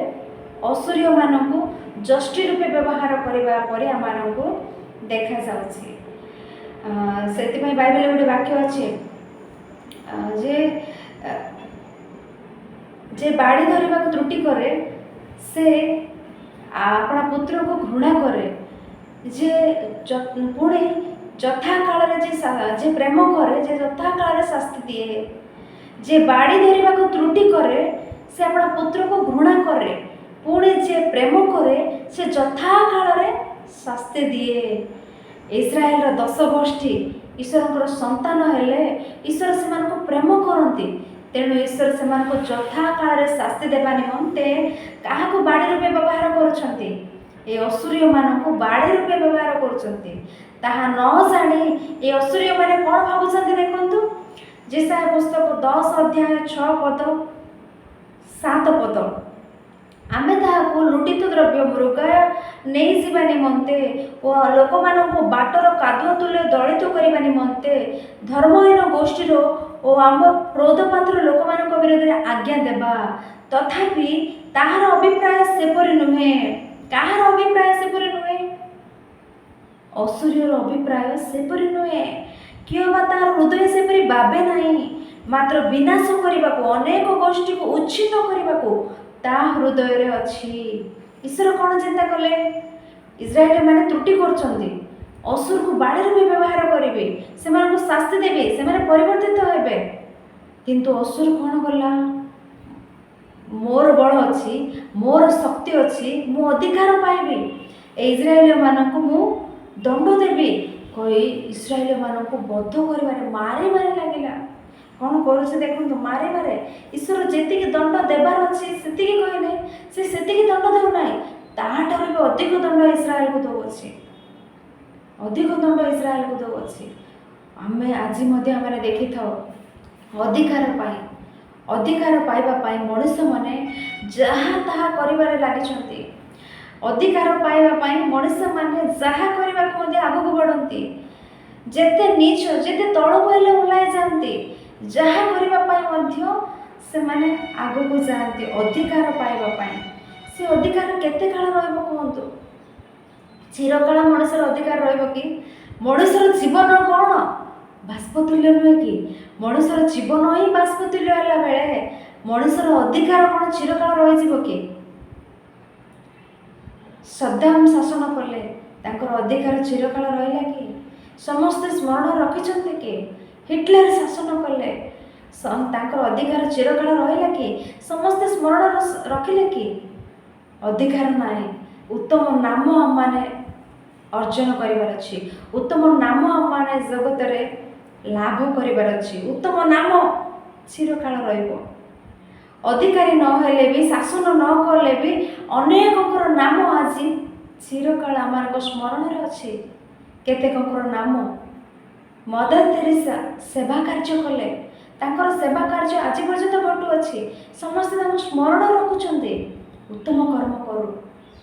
असुर्य मानकु जष्टि रूपे व्यवहार करबा परे आम मानकु देखा जाउछि सेति बाइबल गोटे वाक्य अच्छे जे जे बाड़ी धरवा त्रुटि करे से अपना पुत्र को घृणा करे जे पुणे यथा काल जे प्रेम करे जे यथा काल शास्ति दिए जे बाड़ी धरवा को त्रुटि करे से अपना पुत्र को घृणा करे पुणे जे प्रेम करे से यथा काल शास्ति दिए इस्राएल 10 गोष्ठी ईश्वर संतान हेले ईश्वर से प्रेम करती तेणु ईश्वर से यथा काल शास्ति देवा निमंते क्या बाड़ी रूपे व्यवहार करुछंती ए असुर्य मान को बाड़ी रूपे व्यवहार करुछंती ताहा न जानी ए असुर्य माने कौन भावुछंती देखंतु जिसाया पुस्तक 10 अध्याय 6 पद 7 पद आमे ताहाको लुटित द्रव्य मृगाय नहीं जीवा निमंते और लोक मानक बाटर कादुआ तुल्य दलित करने निमंते धर्महीन गोष्ठीर और आम क्रोधपात्र लोक मान विरोध में आज्ञा देवा तथापि ताहार अभिप्राय सेपरि नुहे काहार अभिप्राय सेपरि नुहे असुर्यर अभिप्राय सेपरि नुहे किंबा ताहार हृदय सेपरि भावे नहीं मात्र विनाश करने को अनेक गोष्ठी को उच्छिन्न करने को ता हृदय रे अच्छी ईश्वर कौन चिंता कले इस्राएल माने त्रुटि करछंती असुर को बाड़ी रूपे व्यवहार करेंगे से शास्ति देवे से परिवर्तित हेबे किंतु असुर कौन कला मोर बल अच्छी मोर शक्ति अच्छी मु अधिकार पाइबी इस्राएल मानक मु दंड देवी कही इस्राएल मानक बद्ध कर मारे मारे लगिला कौन करुचे देखो मारे मारे ईश्वर जी दंड देवार अच्छे से कहने से दंड देना ताठार भी अधिक दंड इस्राएल को दौर अधिक दंड इस्राएल को दौर आम आज मैंने देखी था अधिकार पाइबा मनुष्य माने जहाँ ताहा करिबारे लागिछंती अधिकार पाइबा मनुष्य माने जहाँ करने आग को बढ़ती जेते नीच जेते तल को हेले ओलाई जाती जहाँ करने से माने आग को जाती अधिकार पाइबा से अधिकार केते काल रहिबो कहंतु चिरकाल मनुष्यर अधिकार रहिबो कि मनुष्यर जीवन कौन बाष्पतुल्य नुहे कि मनुष्यर जीवन ही बाष्पतुल्य है बेले मनुष्यर अधिकार कौन चिरकाल रही कि ସଦ୍ଦାମ ଶାସନ କଲେ, ତାଙ୍କର ଅଧିକାର ଚିରକାଳ ରହିଲା କି? ସମସ୍ତେ ସ୍ମରଣ ରଖିଛନ୍ତି କି? ହିଟଲର ଶାସନ କଲେ, ତାଙ୍କର ଅଧିକାର ଚିରକାଳ ରହିଲା କି? ସମସ୍ତେ ସ୍ମରଣ ରଖିଲେ କି? ଅଧିକାର ନାହିଁ। ଉତ୍ତମ ନାମ ଆମମାନେ ଅର୍ଜନ କରିବାର ଅଛି, ଉତ୍ତମ ନାମ ଆମମାନେ ଜଗତରେ ଲାଭ କରିବାର ଅଛି। ଉତ୍ତମ ନାମ ଚିରକାଳ ରହିବ। ଅଧିକାରୀ ନହେଲେ ବି, ଶାସନ ନ କଲେ ବି ଅନେକଙ୍କର ନାମ ଆଜି ଚିରକାଳ ଆମମାନଙ୍କ ସ୍ମରଣରେ ଅଛି। କେତେକଙ୍କର ନାମ, ମଦର ତେରେସା ସେବା କାର୍ଯ୍ୟ କଲେ, ତାଙ୍କର ସେବା କାର୍ଯ୍ୟ ଆଜି ପର୍ଯ୍ୟନ୍ତ ଘଟୁଅଛି। ସମସ୍ତେ ତାଙ୍କୁ ସ୍ମରଣ ରଖୁଛନ୍ତି। ଉତ୍ତମ କର୍ମ କରୁ,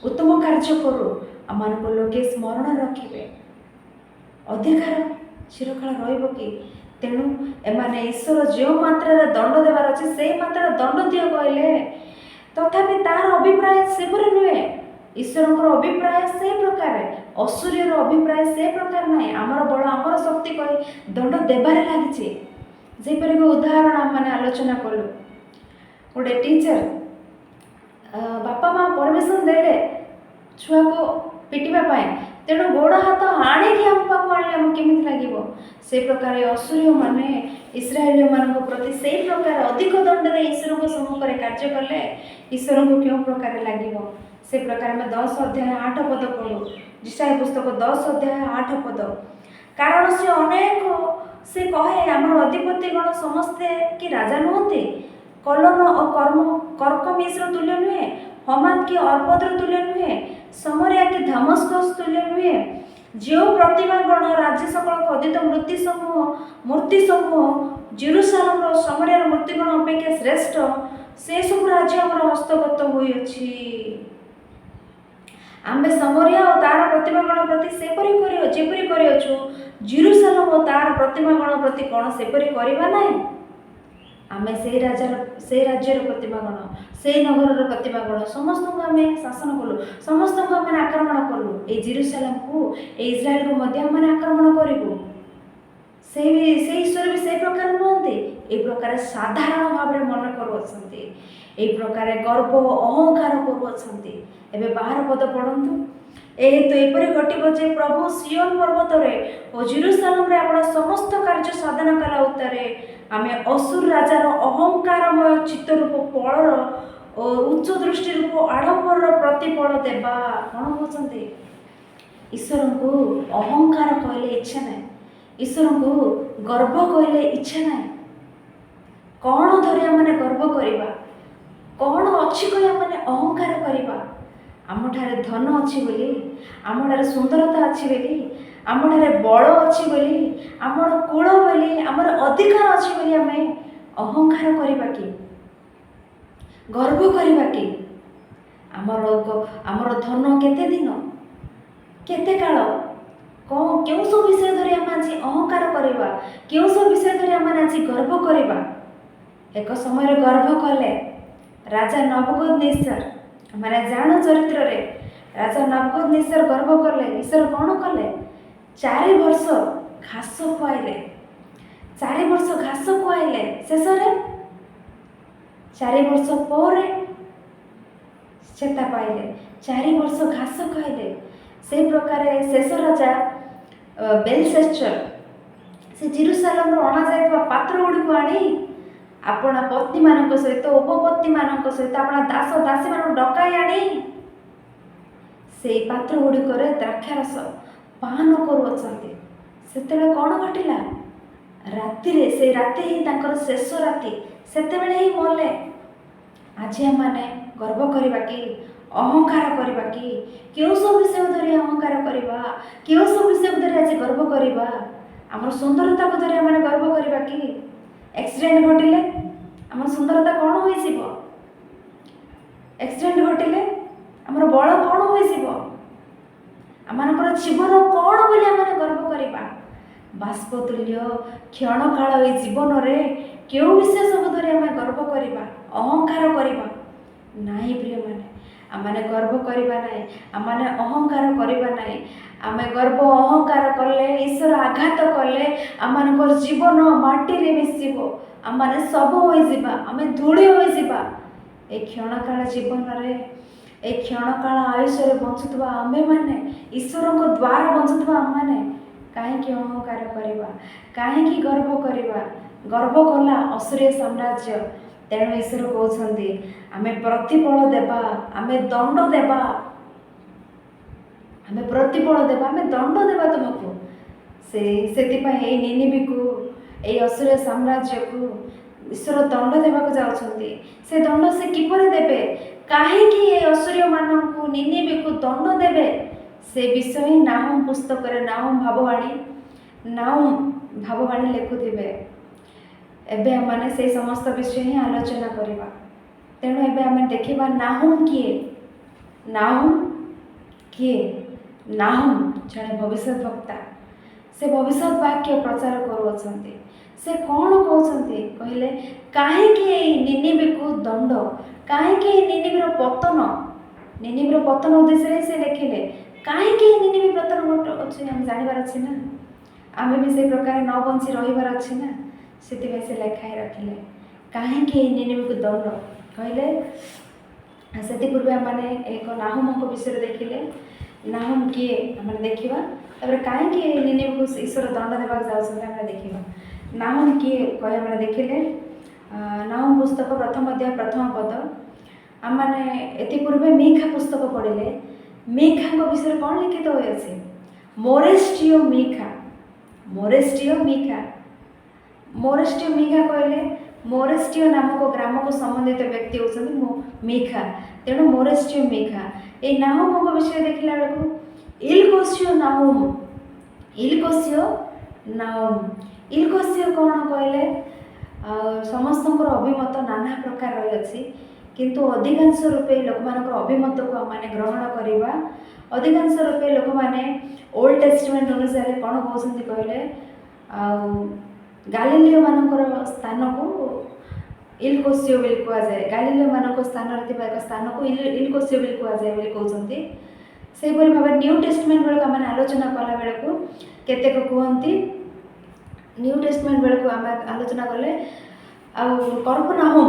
ଉତ୍ତମ କାର୍ଯ୍ୟ କରୁ, ଆମମାନଙ୍କୁ ଲୋକେ ସ୍ମରଣ ରଖିବେ। ଅଧିକାର ଚିରକାଳ ରହିବ କି? ତେଣୁ ଏମାନେ ଈଶ୍ୱର ଯେଉଁ ମାତ୍ରାରେ ଦଣ୍ଡ ଦେବାର ଅଛି ସେଇ ମାତ୍ରାରେ ଦଣ୍ଡ ଦିଅ କହିଲେ, ତଥାପି ତାହାର ଅଭିପ୍ରାୟ ସେପରି ନୁହେଁ। ଈଶ୍ୱରଙ୍କର ଅଭିପ୍ରାୟ ସେ ପ୍ରକାର, ଅସୁରୀର ଅଭିପ୍ରାୟ ସେ ପ୍ରକାର ନାହିଁ। ଆମର ବଳ, ଆମର ଶକ୍ତି କହି ଦଣ୍ଡ ଦେବାରେ ଲାଗିଛି। ଯେପରିକି ଉଦାହରଣ ଆମମାନେ ଆଲୋଚନା କଲୁ, ଗୋଟେ ଟିଚର, ବାପା ମା ପରମିଶନ ଦେଲେ ଛୁଆକୁ ପିଟିବା ପାଇଁ, ତେଣୁ ଗୋଡ଼ ହାତ ଆଣିକି ଆମ ପାଖକୁ ଆଣିଲେ ଆମକୁ କେମିତି ଲାଗିବ? ସେ ପ୍ରକାର ଅସୁରୀୟମାନେ ଇସ୍ରାଏଲୀୟମାନଙ୍କ ପ୍ରତି ସେଇ ପ୍ରକାର ଅଧିକ ଦଣ୍ଡରେ ଈଶ୍ୱରଙ୍କ ସମ୍ମୁଖରେ କାର୍ଯ୍ୟ କଲେ ଈଶ୍ୱରଙ୍କୁ କେଉଁ ପ୍ରକାର ଲାଗିବ? ସେ ପ୍ରକାର ଆମେ 10 ଅଧ୍ୟାୟ 8 ପଦ ପଢ଼ୁ, ଇଶାୟା ପୁସ୍ତକ 10 ଅଧ୍ୟାୟ 8 ପଦ। କାରଣ ସେ ଅନେକ, ସେ କହେ ଆମର ଅଧିପତିଗଣ ସମସ୍ତେ କି ରାଜା ନୁହନ୍ତି? କଲନ ଓ କର୍କମିଶ୍ର ତୁଲ୍ୟ ନୁହେଁ? ହମାତ କି ଅର୍ପଦ୍ର ତୁଲ୍ୟ ନୁହେଁ? ସମରିଆ କି ଧମସ୍କସ ତୁଲ୍ୟ ନୁହେଁ? ଯେଉଁ ପ୍ରତିମାଗଣ ରାଜ୍ୟ ସକଳ ଖୋଦିତ ମୂର୍ତ୍ତି ସମୂହ ଜେରୁସାଲେମର ସମରିଆର ମୂର୍ତ୍ତିଗଣ ଅପେକ୍ଷା ଶ୍ରେଷ୍ଠ, ସେସବୁ ରାଜ୍ୟ ଆମର ହସ୍ତଗତ ହୋଇଅଛି। ଆମେ ସମରିଆ ଓ ତାର ପ୍ରତିମାଗଣ ପ୍ରତି ଯେପରି କରିଅଛୁ, ଜେରୁସାଲେମ ଓ ତାର ପ୍ରତିମାଗଣ ପ୍ରତି କ'ଣ ସେପରି କରିବା ନାହିଁ? ଆମେ ସେଇ ରାଜ୍ୟର ପ୍ରତିମାଗଣ, ସେଇ ନଗରର ପ୍ରତିମାଗଣ, ସମସ୍ତଙ୍କୁ ଆମେ ଶାସନ କଲୁ, ସମସ୍ତଙ୍କୁ ଆମେ ଆକ୍ରମଣ କଲୁ। ଏଇ ଜେରୁସାଲେମକୁ, ଏଇ ଇସ୍ରାଏଲକୁ ମଧ୍ୟ ଆମେ ଆକ୍ରମଣ କରିବୁ। ସେଇ ଈଶ୍ୱର ବି ସେଇ ପ୍ରକାର ନୁହନ୍ତି? এই ପ୍ରକାର ସାଧାରଣ ଭାବରେ ମନେ କରୁଅଛନ୍ତି, এই ପ୍ରକାର ଗର୍ବ ଅହଙ୍କାର କରୁଅଛନ୍ତି। ଏବେ 12 ପଦ ପଢ଼ନ୍ତୁ। ଏହେତୁ ଏପରି ଘଟିବ ଯେ ପ୍ରଭୁ ସିଓନ ପର୍ବତରେ ଓ ଜେରୁସାଲେମରେ ଆପଣ ସମସ୍ତ କାର୍ଯ୍ୟ ସାଧନ କଲା ଉତ୍ତାରେ ଆମେ ଅସୁର ରାଜାର ଅହଙ୍କାରମୟ ଚିତ୍ତ ରୂପ ଫଳର ଓ ଉଚ୍ଚ ଦୃଷ୍ଟି ରୂପ ଆଡ଼ମ୍ବରର ପ୍ରତିଫଳ ଦେବା। କ'ଣ କହୁଛନ୍ତି? ଈଶ୍ୱରଙ୍କୁ ଅହଙ୍କାର କହିଲେ ଇଚ୍ଛା ନାହିଁ, ଈଶ୍ୱରଙ୍କୁ ଗର୍ବ କହିଲେ ଇଚ୍ଛା ନାହିଁ। କ'ଣ ଧରି ଆମମାନେ ଗର୍ବ କରିବା? କ'ଣ ଅଛି କହି ଆମମାନେ ଅହଙ୍କାର କରିବା? ଆମଠାରେ ଧନ ଅଛି ବୋଲି, ଆମଠାରେ ସୁନ୍ଦରତା ଅଛି ବୋଲି, ଆମଠାରେ ବଳ ଅଛି ବୋଲି, ଆମର କୁଳ ବୋଲି, ଆମର ଅଧିକାର ଅଛି ବୋଲି ଆମେ ଅହଙ୍କାର କରିବା କି? ଗର୍ବ କରିବା କି? ଆମର ଧନ କେତେ ଦିନ, କେତେ କାଳ? କେଉଁ ସବୁ ବିଷୟ ଧରି ଆମେ ଆଜି ଅହଙ୍କାର କରିବା? କେଉଁ ସବୁ ବିଷୟ ଧରି ଆମେ ଆଜି ଗର୍ବ କରିବା? ଏକ ସମୟରେ ଗର୍ବ କଲେ ରାଜା ନବୁକଦନେସର। ଆମେ ଜାଣୁ ଚରିତ୍ରରେ ରାଜା ନବୁକଦନେସର ଗର୍ବ କଲେ। ଈଶ୍ୱର କ'ଣ କଲେ? 4 ବର୍ଷ ଘାସ ଖୁଆଇଲେ, 4 ବର୍ଷ ଘାସ ଖୁଆଇଲେ। ଶେଷରେ 4 ବର୍ଷ ପରେ ଚେତା ପାଇଲେ, 4 ବର୍ଷ ଘାସ ଖାଇଲେ। ସେଇ ପ୍ରକାରେ ଶେଷ ରାଜା ବେଲଶେଚର ସେ ଜେରୁସାଲେମରୁ ଅଣାଯାଇଥିବା ପାତ୍ର ଗୁଡ଼ିକୁ ଆଣି ଆପଣା ପତ୍ନୀମାନଙ୍କ ସହିତ, ଉପପତ୍ନୀମାନଙ୍କ ସହିତ, ଆପଣା ଦାସ ଦାସୀମାନଙ୍କୁ ଡକାଇ ଆଣି ସେଇ ପାତ୍ର ଗୁଡ଼ିକରେ ଦ୍ରାକ୍ଷାରସ ପାନ କରୁଅଛନ୍ତି। ସେତେବେଳେ କ'ଣ ଘଟିଲା? ରାତିରେ, ସେଇ ରାତି ହିଁ ତାଙ୍କର ଶେଷ ରାତି, ସେତେବେଳେ ହିଁ ମଲେ। ଆଜି ଆମମାନେ ଗର୍ବ କରିବା କି? ଅହଙ୍କାର କରିବା କି? କେଉଁ ସବୁ ବିଷୟ ଧରି ଅହଙ୍କାର କରିବା? କେଉଁ ସବୁ ବିଷୟକୁ ଧରି ଆଜି ଗର୍ବ କରିବା? ଆମର ସୁନ୍ଦରତାକୁ ଧରି ଆମେ ଗର୍ବ କରିବା କି? ଆକ୍ସିଡେଣ୍ଟ ଘଟିଲେ ଆମର ସୁନ୍ଦରତା କ'ଣ ହୋଇଯିବ? ଆକ୍ସିଡେଣ୍ଟ ଘଟିଲେ ଆମର ବଳ କ'ଣ ହୋଇଯିବ? ଆମମାନଙ୍କର ଜୀବନ କ'ଣ ବୋଲି ଆମେ ଗର୍ବ କରିବା? ବାଷ୍ପତୁଲ୍ୟ କ୍ଷଣକାଳ ଏଇ ଜୀବନରେ କେଉଁ ବିଷୟ ସବୁ ଧରି ଆମେ ଗର୍ବ କରିବା, ଅହଙ୍କାର କରିବା? ନାହିଁ ପ୍ରିୟମାନେ, ଆମମାନେ ଗର୍ବ କରିବା ନାହିଁ, ଆମମାନେ ଅହଙ୍କାର କରିବା ନାହିଁ। ଆମେ ଗର୍ବ ଅହଙ୍କାର କଲେ, ଈଶ୍ୱର ଆଘାତ କଲେ ଆମମାନଙ୍କର ଜୀବନ ମାଟିରେ ମିଶିବ, ଆମମାନେ ଶବ ହୋଇଯିବା, ଆମେ ଧୂଳି ହୋଇଯିବା। ଏ କ୍ଷଣକାଳ ଜୀବନରେ, ए क्षणकाଳ आयुष्य बଞ୍ଚुवा आमे माने ईश्वर द्वारा बଞ୍ଚुवा आम मैंने कहीं अहंकार करवा कहीं गर्व करवा गर्व कला असुरीय साम्राज्य। तेणु ईश्वर कहते आमे प्रतिफल देवा आमे दंड देवा आमे प्रतिफल देवा आमे दंड देवा तुमको से निनिबी को ये असुरीय साम्राज्य को ईश्वर दंड देवाक जाउछंती। से दंड से किपरि देबे कहीं असुरीय मानू निनिबी को दंड देवे से विषय ही नाहुम पुस्तक नाहुम भाववाणी लिखुवे। एबे माने से समस्त विषय ही आलोचना करवा। तेणु एबे आमे देखिबा नाहुम किए नाहुम जड़े भविष्य वक्ता से भविष्य वाक्य प्रचार करुछंती। से कौन कहते कहले कहीं निनिबी को दंड कहीं निनिबीर पतन उद्देश्य से लिखिले कहीं निनिबी पतन अच्छे आम जानवर अच्छे ना आम भी से प्रकार न बंची रही अच्छे ना से लेखाई रखिले कहीं निनिबी को दंड कहले। से पूर्व मैंने एक नाहुम विषय देखिले नाहुम किए आम देखा तापर कहीं निनिबी को ईश्वर दंड देवाक जाऊँ देखा नाहुम किए कहे मैंने देखिले नाहुम पुस्तक प्रथम अध्याय प्रथम पद आम मैंने एति पूर्वे मीखा पुस्तक पढ़िले मीखा विषय कौन लिखित हुए अच्छे मोरेस्टियो मीखा कहले मोरेस्टियो नामक ग्राम को संबंधित व्यक्ति होती मीखा। तेणु मोरेस्टियो मीखा ये नाहुम विषय देखला बेलू इलकोसियो कौन कहले समस्त अभिमत नाना प्रकार रही किंतु अधिकांश रूपे लोक मान अभिमत को माने ग्रहण करवा अधिकांश रूपे लोक मैंने ओल्ड टेस्टमेंट अनुसार कौन कहते कहले गालीलियो मानकर स्थान को इलकोसियो बोली कहुए गालीलियो मान स्थान एक स्थान को इलकोसियो बोली कहुए कहते से भाव न्यू टेस्टमेंट बेलू आम आलोचना कला बेलू केतेक कहती न्यू टेस्टमेंट बेलू आम आलोचना कले कर्पनाहुम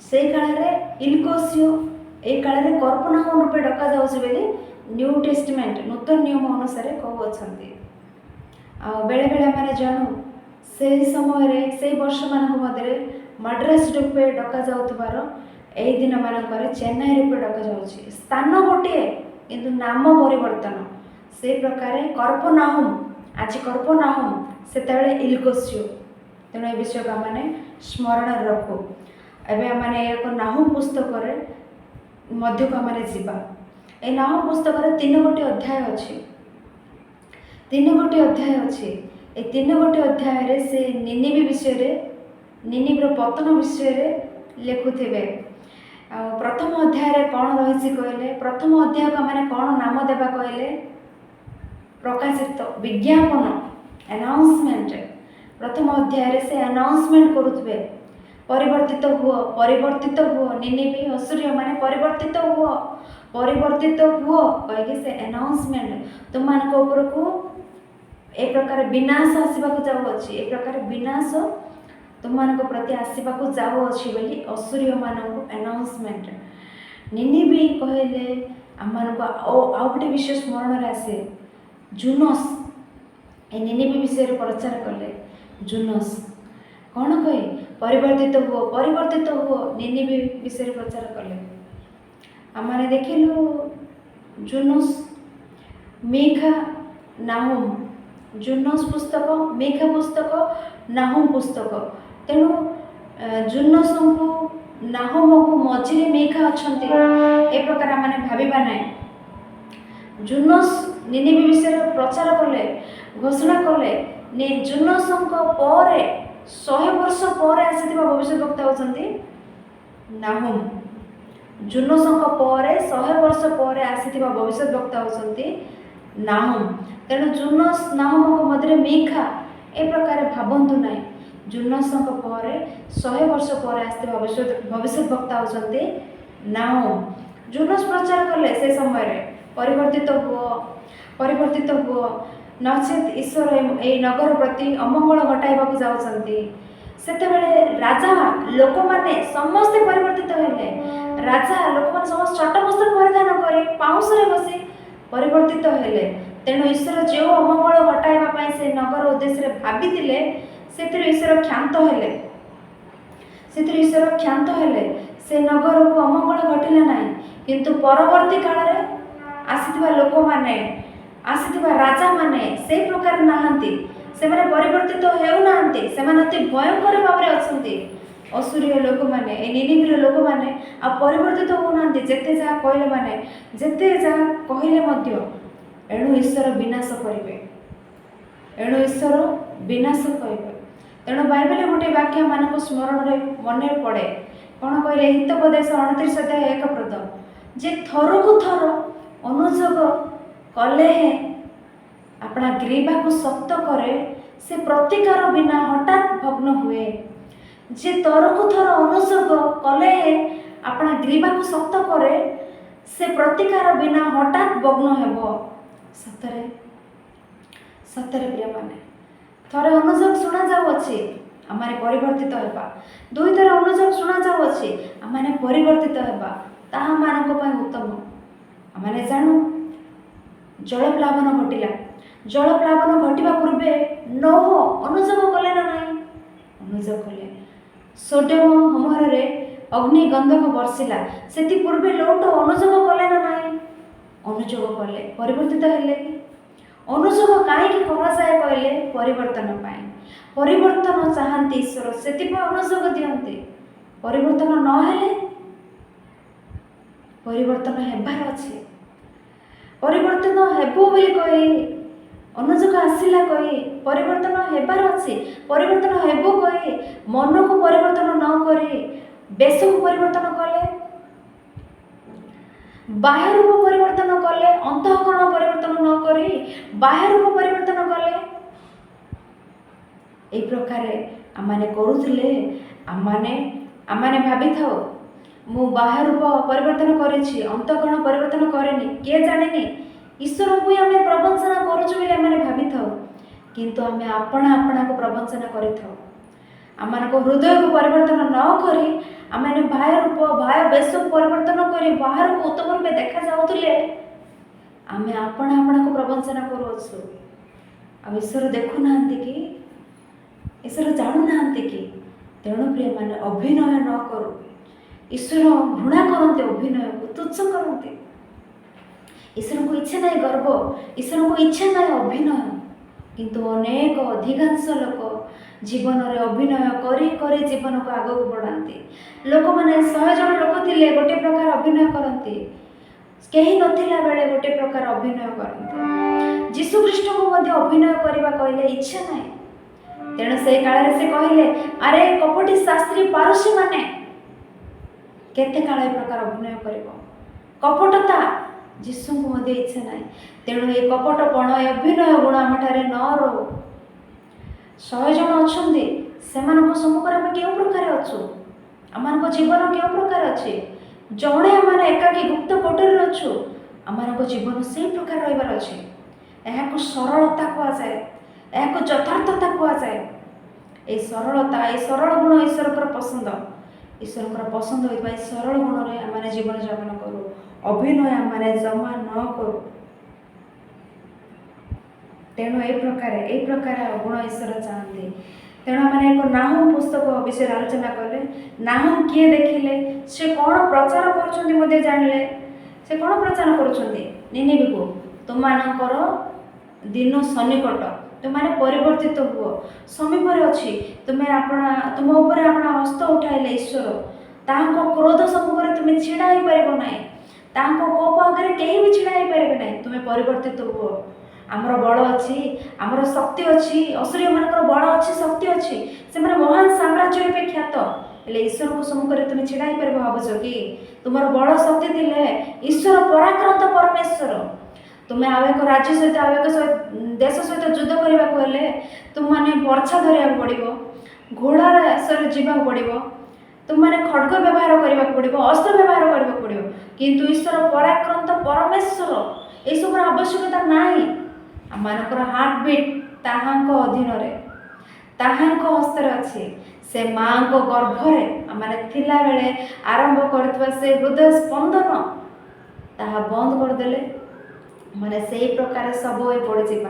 से काल इलकोसियो ये काल में कर्पनाहुम रूपे डका जाऊँगी न्यू टेस्टमेंट नूतन नियम अनुसार कहते बेले बेले मैंने जानू से समय से वर्ष मान मध्य मद्रास रूपे डका जाऊर यही दिन मानक चेन्नई रूपे डका जाऊँगी स्थान गोटे किंतु नाम परिवर्तन से प्रकार कर्पनाहुम आज कर्पनाहुम से इलकोसियो। तेणु ये विषय को आम स्मरण रखू। एवं आम एक नाहुम पुस्तक मध्य को आम जावा ये नाहुम पुस्तक 3 गोटी अध्याय अच्छी 3 गोटी अध्याय अच्छी ये 3 गोटी अध्याय से निनिबी विषय निनिबीर पतन विषय लिखुवे। प्रथम अध्याय कौन रही कहले प्रथम अध्याय को आम कौन नाम देवा कहले प्रकाशित विज्ञापन अनाउंसमेंट। प्रथम अध्याय से अनाउंसमेंट करुवे परिवर्तित हुओ निनिबी असुरीय माने परिवर्तित हुओ कहीकि से अनाउंसमेंट तुम मान को ए प्रकार विनाश आसवाक जाऊँगी ए प्रकार विनाश तुम मान प्रति आसवाक जाऊँगी बोली असुरीय मान अनाउंसमेंट। निनिबी कहले आम आउ गोटे विषय स्मरण आसे जुनस ए निनिबी विषय प्रचार कले जुनस कौन कहे परिवर्तित हुओ निनिबी विषय प्रचार कले आम देखिलु जुनस मीखा नाहुम जुनस पुस्तक मीखा पुस्तक नाहुम पुस्तक। तेणु जुनस को नाहुम को मझे मीखा अच्छा ए प्रकार आम भाविबा ना जुनस निनिबी विषय प्रचार कले घोषणा कले जुनस पर 100 वर्ष पर आसी भविष्य वक्ता होती नाहुम जुनस पर 100 वर्ष पर आसी भविष्य वक्ता होती नाहुम। तेणु जुनस नाहुम मध्य मीखा ए प्रकार भावतु ना जुनस पर 100 वर्ष पर आसी भविष्य वक्ता होती नाहुम। जुनस प्रचार कले से समय परिवर्तित हुओ नचेत ईश्वर ए नगर प्रति अमंगल घटाइबा जाऊँगी ସେତେବେଳେ ରାଜା ଲୋକମାନେ ସମସ୍ତେ ପରିବର୍ତ୍ତିତ ହେଲେ। ରାଜା ଲୋକମାନେ ସମସ୍ତେ ଛୋଟ ବସ୍ତ୍ର ପରିଧାନ କରି ପାଉଁଶରେ ବସି ପରିବର୍ତ୍ତିତ ହେଲେ। ତେଣୁ ଈଶ୍ୱର ଯେଉଁ ଅମଙ୍ଗଳ ଘଟାଇବା ପାଇଁ ସେ ନଗର ଉଦ୍ଦେଶ୍ୟରେ ଭାବିଥିଲେ ସେଥିରେ ଈଶ୍ୱର କ୍ଷାନ୍ତ ହେଲେ। ସେ ନଗରକୁ ଅମଙ୍ଗଳ ଘଟିଲା ନାହିଁ। କିନ୍ତୁ ପରବର୍ତ୍ତୀ କାଳରେ ଆସିଥିବା ଲୋକମାନେ, ଆସିଥିବା ରାଜାମାନେ ସେଇ ପ୍ରକାର ନାହାନ୍ତି। ସେମାନେ ପରିବର୍ତ୍ତିତ ହେଉନାହାନ୍ତି। ସେମାନେ ଅତି ଭୟଙ୍କର ଭାବରେ ଅଛନ୍ତି। ଅସୁରୀୟ ଲୋକମାନେ, ଏ ନିନିବିର ଲୋକମାନେ ଆଉ ପରିବର୍ତ୍ତିତ ହେଉନାହାନ୍ତି। ଯେତେ ଯାହା କହିଲେ ମଧ୍ୟ ଏଣୁ ଈଶ୍ୱର ବିନାଶ କରିବେ। ତେଣୁ ବାଇବେଲରେ ଗୋଟିଏ ବାକ୍ୟ ମାନଙ୍କୁ ସ୍ମରଣରେ ମନେ ପଡ଼େ। କ'ଣ କହିଲେ? ହିତୋପଦେଶ 29 ଅଧ୍ୟାୟ 1 ପଦ, ଯେ ଥରକୁ ଥର ଅନୁଯୋଗ କଲେ ଆପଣା ଗ୍ରୀବାକୁ ଶକ୍ତ କରେ, ସେ ପ୍ରତିକାର ବିନା ହଠାତ୍ ଭଗ୍ନ ହୁଏ। ଯେ ଥରକୁ ଥର ଅନୁଯୋଗ କଲେ ଆପଣା ଗ୍ରୀବାକୁ ଶକ୍ତ କରେ, ସେ ପ୍ରତିକାର ବିନା ହଠାତ୍ ଭଗ୍ନ ହେବ। ସତରେ ପ୍ରିୟମାନେ, ଥରେ ଅନୁଯୋଗ ଶୁଣାଯାଉଅଛି ଆମମାନେ ପରିବର୍ତ୍ତିତ ହେବା। 2 ଥର ଅନୁଯୋଗ ଶୁଣାଯାଉଅଛି ଆମମାନେ ପରିବର୍ତ୍ତିତ ହେବା। ତାହା ମାନଙ୍କ ପାଇଁ ଉତ୍ତମ। ଆମମାନେ ଜାଣୁ ଜଳପ୍ଲାବନ ଘଟିଲା। ଜଳପ୍ଲାବନ ଘଟିବା ପୂର୍ବେ ନୋହ ଅନୁଯୋଗ କଲେ ନା ନାହିଁ? ଅନୁଯୋଗ କଲେ। ସୋଡୋମ ଗମୋରାରେ ଅଗ୍ନି ଗନ୍ଧକ ବର୍ଷିଲା। ସେଥି ପୂର୍ବେ ଲୋଟ ଅନୁଯୋଗ କଲେ ନା ନାହିଁ? ଅନୁଯୋଗ କଲେ। ପରିବର୍ତ୍ତିତ ହେଲେ କି? ଅନୁଯୋଗ କାହିଁକି କରାଯାଏ କହିଲେ? ପରିବର୍ତ୍ତନ ପାଇଁ। ପରିବର୍ତ୍ତନ ଚାହାନ୍ତି ଈଶ୍ୱର, ସେଥିପାଇଁ ଅନୁଯୋଗ ଦିଅନ୍ତି। ପରିବର୍ତ୍ତନ ନହେଲେ, ପରିବର୍ତ୍ତନ ହେବାର ଅଛି। ପରିବର୍ତ୍ତନ ହେବ ବୋଲି କହି ଅନୁଯୋଗ ଆସିଲା କହି ପରିବର୍ତ୍ତନ ହେବାର ଅଛି। ପରିବର୍ତ୍ତନ ହେବ କହି ମନକୁ ପରିବର୍ତ୍ତନ ନ କରି ବେଶକୁ ପରିବର୍ତ୍ତନ କଲେ, ବାହ୍ୟ ରୂପ ପରିବର୍ତ୍ତନ କଲେ, ଅନ୍ତଃକରଣ ପରିବର୍ତ୍ତନ ନ କରି ବାହ୍ୟ ରୂପ ପରିବର୍ତ୍ତନ କଲେ, এই ପ୍ରକାରେ ଆମମାନେ କରୁଥିଲେ। ଆମମାନେ ଭାବିଥାଉ ମୁଁ ବାହ୍ୟ ରୂପ ପରିବର୍ତ୍ତନ କରିଛି, ଅନ୍ତଃକରଣ ପରିବର୍ତ୍ତନ କରେନି, କିଏ ଜାଣିନି। ଈଶ୍ୱରଙ୍କୁ ଆମେ ପ୍ରବଞ୍ଚନା କରୁଛୁ ବୋଲି ଆମେ ଭାବିଥାଉ। କିନ୍ତୁ ଆମେ ଆପଣାକୁ ପ୍ରବଞ୍ଚନା କରିଥାଉ। ଆମମାନଙ୍କ ହୃଦୟକୁ ପରିବର୍ତ୍ତନ ନ କରି ଆମେ ବାହ୍ୟ ରୂପ ବାହ୍ୟ ବେଶକୁ ପରିବର୍ତ୍ତନ କରି ବାହାରକୁ ଉତ୍ତମ ରୂପେ ଦେଖାଯାଉଥିଲେ ଆମେ ଆପଣାକୁ ପ୍ରବଞ୍ଚନା କରୁଅଛୁ। ଆଉ ଈଶ୍ୱର ଦେଖୁନାହାନ୍ତି କି? ଈଶ୍ୱର ଜାଣୁନାହାନ୍ତି କି? ତେଣୁ ପ୍ରିୟମାନେ, ଅଭିନୟ ନ କରୁ। ଈଶ୍ୱର ଘୃଣା କରନ୍ତି ଅଭିନୟକୁ, ତୁଚ୍ଛ କରନ୍ତି। ଈଶ୍ୱରଙ୍କୁ ଇଚ୍ଛା ନାହିଁ ଗର୍ବ, ଈଶ୍ୱରଙ୍କୁ ଇଚ୍ଛା ନାହିଁ ଅଭିନୟ। କିନ୍ତୁ ଅଧିକାଂଶ ଲୋକ ଜୀବନରେ ଅଭିନୟ କରି କରି ଜୀବନକୁ ଆଗକୁ ବଢ଼ାନ୍ତି। ଲୋକମାନେ 100 ଜଣ ଲୋକ ଥିଲେ ଗୋଟିଏ ପ୍ରକାର ଅଭିନୟ କରନ୍ତି, କେହି ନଥିଲା ବେଳେ ଗୋଟିଏ ପ୍ରକାର ଅଭିନୟ କରନ୍ତି। ଯୀଶୁ ଖ୍ରୀଷ୍ଟଙ୍କୁ ମଧ୍ୟ ଅଭିନୟ କରିବା କହିଲେ ଇଚ୍ଛା ନାହିଁ। ତେଣୁ ସେଇ କାଳରେ ସେ କହିଲେ, ଆରେ କପଟି ଶାସ୍ତ୍ରୀ ପାରୁଷୀ ମାନେ କେତେ କାଳ ଏ ପ୍ରକାର ଅଭିନୟ କରିବ? କପଟତା ଯୀଶୁଙ୍କୁ ମଧ୍ୟ ଇଚ୍ଛା ନାହିଁ। ତେଣୁ ଏ କପଟପଣ, ଏ ଅଭିନୟ ଗୁଣ ଆମଠାରେ ନ ରହୁ। 100 ଜଣ ଅଛନ୍ତି, ସେମାନଙ୍କ ସମ୍ମୁଖରେ ଆମେ କେଉଁ ପ୍ରକାର ଅଛୁ? ଆମମାନଙ୍କ ଜୀବନ କେଉଁ ପ୍ରକାର ଅଛି? ଜଣେ ଆମେ ଏକାକୀ ଗୁପ୍ତ କୋଠରୀରେ ଅଛୁ, ଆମମାନଙ୍କ ଜୀବନ ସେଇ ପ୍ରକାର ରହିବାର ଅଛି। ଏହାକୁ ସରଳତା କୁହାଯାଏ, ଏହାକୁ ଯଥାର୍ଥତା କୁହାଯାଏ। এই ସରଳତା, এই ସରଳ ଗୁଣ ଈଶ୍ୱରଙ୍କର ପସନ୍ଦ। ଈଶ୍ୱରଙ୍କର ପସନ୍ଦ ହୋଇଥିବା ଏହି ସରଳ ଗୁଣରେ ଆମେ ଜୀବନଯାପନ କରୁ। ଅଭିନୟ ଆମେ ଜମା ନ କରୁ। ତେଣୁ এই ପ୍ରକାର ଗୁଣ ଈଶ୍ୱର ଚାହାନ୍ତି। ତେଣୁ ଆମେ ଏକ ନାହୁମ ପୁସ୍ତକ ବିଷୟରେ ଆଲୋଚନା କଲେ। ନାହୁମ କିଏ ଦେଖିଲେ, ସେ କ'ଣ ପ୍ରଚାର କରୁଛନ୍ତି ମଧ୍ୟ ଜାଣିଲେ। ସେ କ'ଣ ପ୍ରଚାର କରୁଛନ୍ତି? ନିନିବିକୁ, ତୁମମାନଙ୍କର ଦିନ ସନ୍ନିକଟ, ତୁମମାନେ ପରିବର୍ତ୍ତିତ ହୁଅ, ସମୀପରେ ଅଛି। ତୁମ ଉପରେ ଆପଣ ହସ୍ତ ଉଠାଇଲେ ଈଶ୍ୱର। ତାହାଙ୍କ କ୍ରୋଧ ସମ୍ମୁଖରେ ତୁମେ ଛିଡ଼ା ହୋଇପାରିବ ନାହିଁ। ତାହାଙ୍କ କୋପ ଆଗରେ କେହି ବି ଛିଡ଼ା ହୋଇପାରିବେ ନାହିଁ। ତୁମେ ପରିବର୍ତ୍ତିତ ହୁଅ। ଆମର ବଳ ଅଛି, ଆମର ଶକ୍ତି ଅଛି। ଅସୁରୀୟମାନଙ୍କର ବଳ ଅଛି, ଶକ୍ତି ଅଛି। ସେମାନେ ମହାନ ସାମ୍ରାଜ୍ୟ ରୂପେ ଖ୍ୟାତ। ହେଲେ ଈଶ୍ୱରଙ୍କ ସମ୍ମୁଖରେ ତୁମେ ଛିଡ଼ା ହୋଇପାରିବ ଭାବୁଛ କି? ତୁମର ବଳ ଶକ୍ତି ଥିଲେ ଈଶ୍ୱର ପରାକ୍ରାନ୍ତ ପରମେଶ୍ୱର। ତୁମେ ଆଉ ଏକ ରାଜ୍ୟ ସହିତ, ଆଉ ଏକ ଦେଶ ସହିତ ଯୁଦ୍ଧ କରିବାକୁ ହେଲେ ତୁମମାନେ ବର୍ଚ୍ଛା ଧରିବାକୁ ପଡ଼ିବ, ଘୋଡ଼ାରେ ଯିବାକୁ ପଡ଼ିବ, ତୁମମାନେ ଖड्ग ବ୍ୟବହାର କରିବାକୁ ପଡ଼ିବ, ଅସ୍ତ୍ର ବ୍ୟବହାର କରିବାକୁ ପଡ଼ିବ। କିନ୍ତୁ ଈଶ୍ୱର ପରାକ୍ରାନ୍ତ ପରମେଶ୍ୱର, ଏସବୁର ଆବଶ୍ୟକତା ନାହିଁ। ଆମମାନଙ୍କର ହାର୍ଟ ବିଟ୍ ତାହାଙ୍କ ଅଧୀନରେ, ତାହାଙ୍କ ହସ୍ତରେ ଅଛି। से माँ को गर्भरे माने थिला बेले आरंभ करथवा से हृदय स्पंदन ताहा बंद करदेले माने से प्रकार सब होई पड़ जिबा।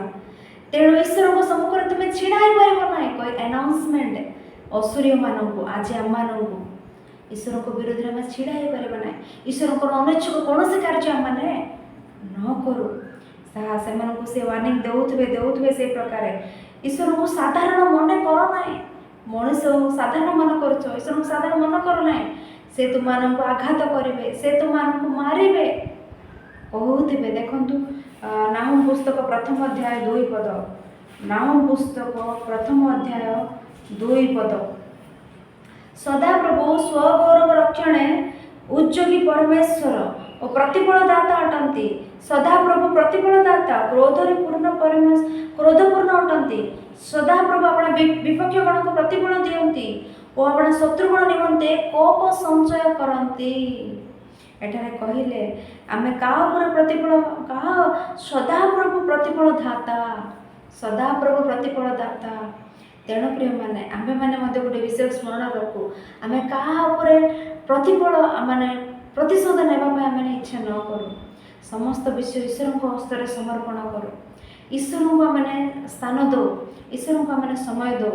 तेणु ईश्वर को सम्मुख तुम छिड़ा ही पारिबो नाही कोई अनाउंसमेंट असुरिय मानू आज आम मानू ईश्वर को विरोध में आम छिड़ा ही पारिबो नाही। ईश्वर को अनिच्छुक कौन से कार्य आम माने न करू से वार्निंग देउथबे से प्रकार ईश्वर को साधारण मन कर नाही मनीष साधारण मन कर ईश्वर को साधारण मन कर नाही से तुम आघात करेंगे से तुम मारे कहते देखु नाहुम पुस्तक प्रथम अध्याय 2 पद नाहुम पुस्तक प्रथम अध्याय 2 पद सदा प्रभु स्वगौरव रक्षणे उद्योगी परमेश्वर और प्रतिफल दाता अटंती। सदा प्रभु प्रतिफल दाता क्रोधपूर्ण अटंती। सदा प्रभु अपना विपक्ष गण को प्रतिफल दियंती और अपना शत्रुगण निमंते कोप संचय करंती। एठारे कहिले आमे काहा पर प्रतिफल काहा सदा प्रभु प्रतिफल दाता सदा प्रभु प्रतिफल दाता। तेणु प्रिय माने आमे माने मते गोटे विषय स्मरण रखू आमे काहा उपरे प्रतिफल माने प्रतिशोध नेबा पे आमे इच्छा न करू समस्त विषय ईश्वर को हस्ते समर्पण करू ईश्वर को आमे स्थान दो ईश्वर को आमे समय दो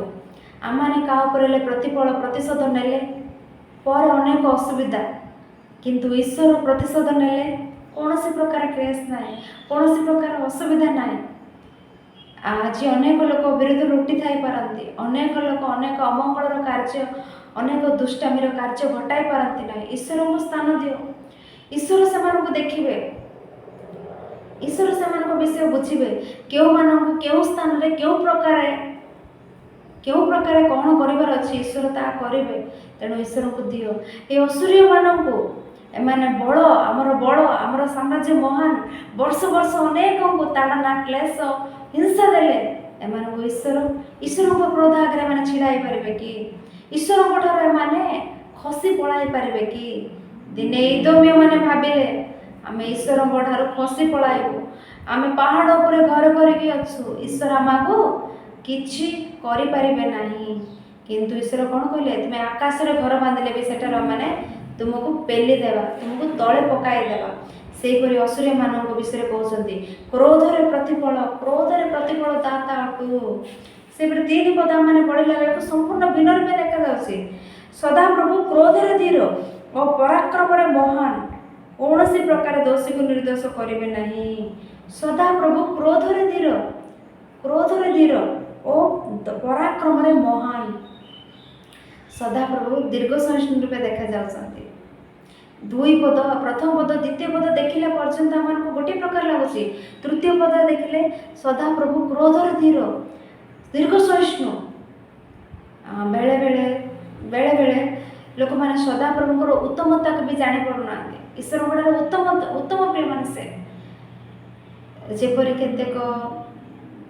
आमे काहा उपरे प्रतिफल प्रतिशोध नेले पर अनेक असुविधा किंतु ईश्वर प्रतिशोध नेले कौन सी प्रकार केस ना कौन सी प्रकार असुविधा ना। आज अनेक लोक विरोध उठी थाई पारती अनेक लोक अनेक अमंगल कार्य अनेक दुष्टामीर कार्य घटाई पारती ना। ईश्वर को स्थान दियो ईश्वर से देखिए ईश्वर से विषय बुझे क्यों मानू क्यों स्थान रे क्यों प्रकार कौन करार अच्छी ईश्वर ता करेंगे। तेणु ईश्वर को दियो ये असुरीय मानू एमाने बड़ आमर साम्राज्य महान वर्ष वर्ष अनेक को ताड़ना क्लेश हिंसा देले एमानू ईश्वर को क्रोध आगे मैंने छिड़ा पारे कि ईश्वर ठारे खसी पलाई पारे कि दिने इदोम्य मैंने भाविले आम ईश्वर ठार खसी पलाइबू आम पहाड़ उपर घर करके अच्छु ईश्वर आमको किछि करि पारिबे नाही किंतु ईश्वर कौन कहले तुम्हें आकाश रे घर बांधिले भी सेठार माने तुमको पेली देवा तुमको तले पकाई देवा सेपरी असुरी मानक विषय कहते क्रोधरे प्रतिफल दाता अटू से 3 पद मैंने पढ़ला बेलू संपूर्ण भिन्न रूपे देखा जाऊँगी। सदा प्रभु क्रोधरे धीर और पराक्रम महान कौन सी प्रकार दोषी को निर्दोष करेंगे नहीं। सदा प्रभु क्रोधरे धीर और पराक्रम महान सदा प्रभु दीर्घ सहिष्णु रूपे देखा जाऊँगी। 2 पद प्रथम पद द्वितीय पद देखला पर्यंत आमको गोटे प्रकार लगुच तृतीय पद देखले सदा प्रभु क्रोधर धीर दीर्घ सहिष्णु बेले बेले लोक मैंने सदा प्रभुଙ୍କର उत्तमता को भी जानी पड़ना ईश्वर गुड़ार उत्तम प्रिय मान से जेपरी केतेक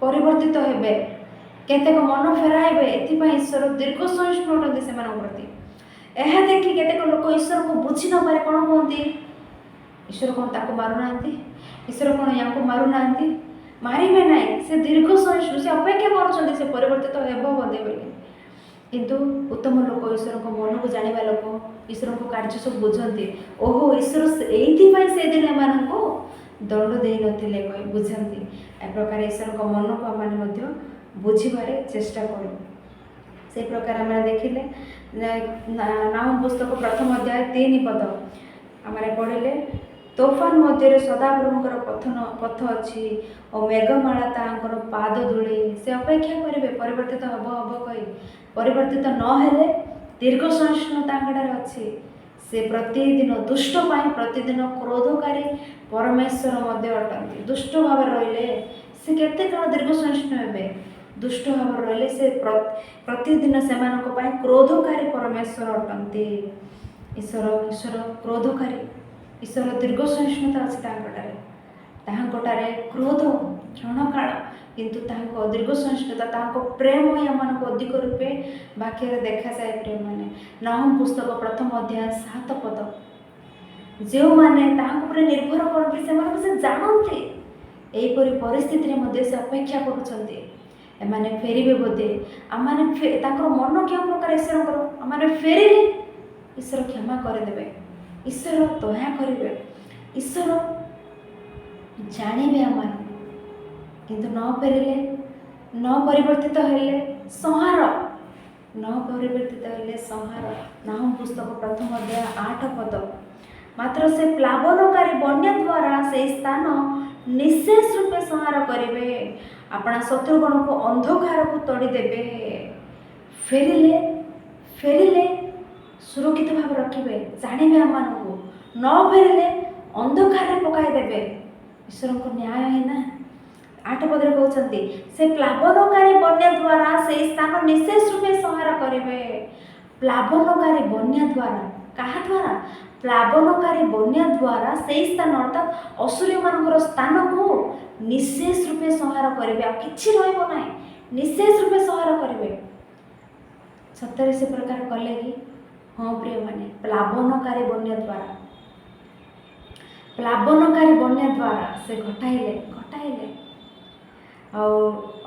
परिवर्तित हेबे केतेक मन फेराइबे एथिपाई ईश्वर दीर्घ सहिष्णु अटंती से प्रति यह देखी केतेक लोक ईश्वर को बुझी न पारे कौन कहते ईश्वर कौन ताको मारुना ईश्वर कौन या मारुना मारे ना से दीर्घ सहिष्णु से अपेक्षा कर परिवर्तित हेब बोधे बोली किंतु उत्तम लोक ईश्वर को मन को जाना लोक ईश्वर को कार्य सब बुझती ओहो ईश्वर ये से दिन एम दंड दे नथिले बुझती ए प्रकार ईश्वर को मन को आम बुझे चेष्टा करूँ से प्रकार आम देखिले नाहुम पुस्तक प्रथम अध्याय 3 पद आम पढ़ले तोफान मध्य सदाप्रभुଙ୍କର पथ अच्छी और मेघमाला तांकर पाद धूली से अपेक्षा करेंगे परिवर्तित हम कही परिवर्तित नहेले दीर्घ सहिष्णु अच्छी से प्रतिदिन दुष्ट प्रतिदिन क्रोधकारी परमेश्वर अटंती दुष्ट भाव रहिले से केते काल दीर्घ सहिष्णु हे दुष्ट भाव रहिले से प्रतिदिन से क्रोधकारी परमेश्वर अटंती ईश्वर क्रोधकारी ईश्वर दीर्घ सहिष्णुता अच्छी क्रोध क्षणकाल किंतु दीर्घ सहिष्णुता प्रेम ही आम अधिक रूपे वाक्य देखा जाए प्रेम मैंने नाहुम पुस्तक प्रथम अध्याय 7 पद जो मैंने निर्भर करते से जानते यहीपरी परिस्थिति से अपेक्षा कर एमाने फेरिबे बोधे आमने ताकर मन क्यों प्रकार ईश्वर आमने फेरिले ईश्वर क्षमा करदेवे ईश्वर दया करेंगे ईश्वर जानवे आम किंतु न फेरिले न परिवर्तित हेले संहार न परिवर्तित हेले संहार नाहूम पुस्तक प्रथम अध्याय 8 पद मात्र से प्लावनकारी बन्या द्वारा से स्थान निशेष रूपे संहार करेंगे अपना शत्रुगण को अंधकार को तोड़ीदेवे फेरिले फेरिले सुरक्षित भाव रखिए जानवे आम न फेरिले अंधकार पकाईदेवे ईश्वर को न्याय है ना 8 पदरे कहते से प्लावनकारी बन्या द्वारा से स्थान निशेष रूपे संहार करेंगे प्लावनकारी बन्या द्वारा क्या द्वारा प्लावनकारी बन्या द्वारा से स्थान अर्थात असुरी मान स्थान को निशेष रूपे संहार करेंगे कि रहा निशेष रूपे संहार करेंगे सत्तर से प्रकार कले कि हाँ प्रिय माने प्लावनकारी बन्या द्वारा प्लावनकारी बन्या द्वारा से घटाइले आ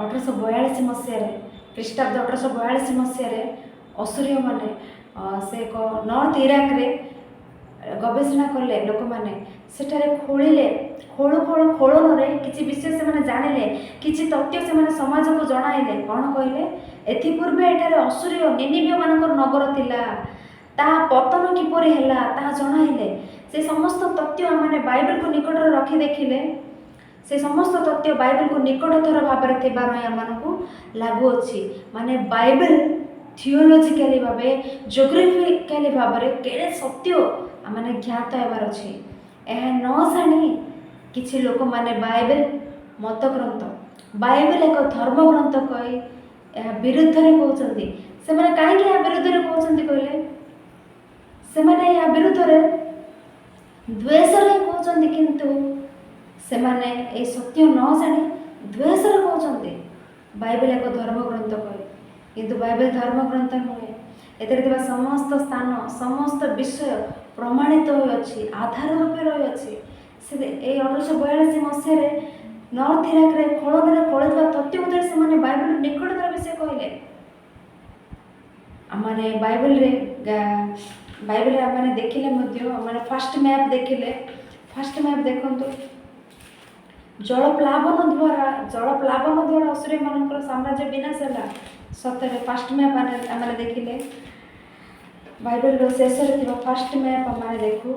1842 मसीह ख्रीष्टाब्द 1842 मसीह असुरीय माने से एक नॉर्थ इराक रे गवेषणा कले लोक मैंने सेठारे खोलिले खोलु खोलु खोलन किसी विषय से जानिले किसी तथ्य से समाज को जणाइले कौन कहले एथिपूर्वे एठारे असुरीय निनिवे मानकर नगर थिला ता पतन किपरि हैला ता जणाइले से समस्त तथ्य माने बाइबल को निकट रखी देखिले से समस्त तथ्य बाइबल को निकटतर भाव में थी लागू अच्छी माने बाइबल थियोलॉजिकली भाव जोग्राफिकली भाव में केड़े सत्य आमने ज्ञात होबार अच्छे यह न जानी किसी लोक माने बाइबल मत ग्रंथ बाइबल एक धर्म ग्रंथ कही यह विरुद्ध में कहते से मैंने कहीं विरुद्ध में कहते कहले से मैंने या विरुद्ध द्वेष कहते किंतु से माने ए सत्य न जानी द्वेष कहते बाइबल एक धर्म ग्रंथ कहे किंतु बाइबल धर्म ग्रंथ नुहे एतिर समस्त स्थान समस्त विषय प्रमाणित होई आधार रूपे रही से 1842 मसीह नॉर्थ इराक रे खोलन खोलुवा तथ्य उदय से बाइबल निकटतर विषय कहले आमने बाइबल रे आमने देखिले माने फर्स्ट मैप देखिले फर्स्ट मैप देखंतु जल प्लावन द्वारा असुरी मान साम्राज्य विनाश है सतरे फर्स्ट मैप आमने देखिले बाइबल शेष फर्स्ट मैप आम देखू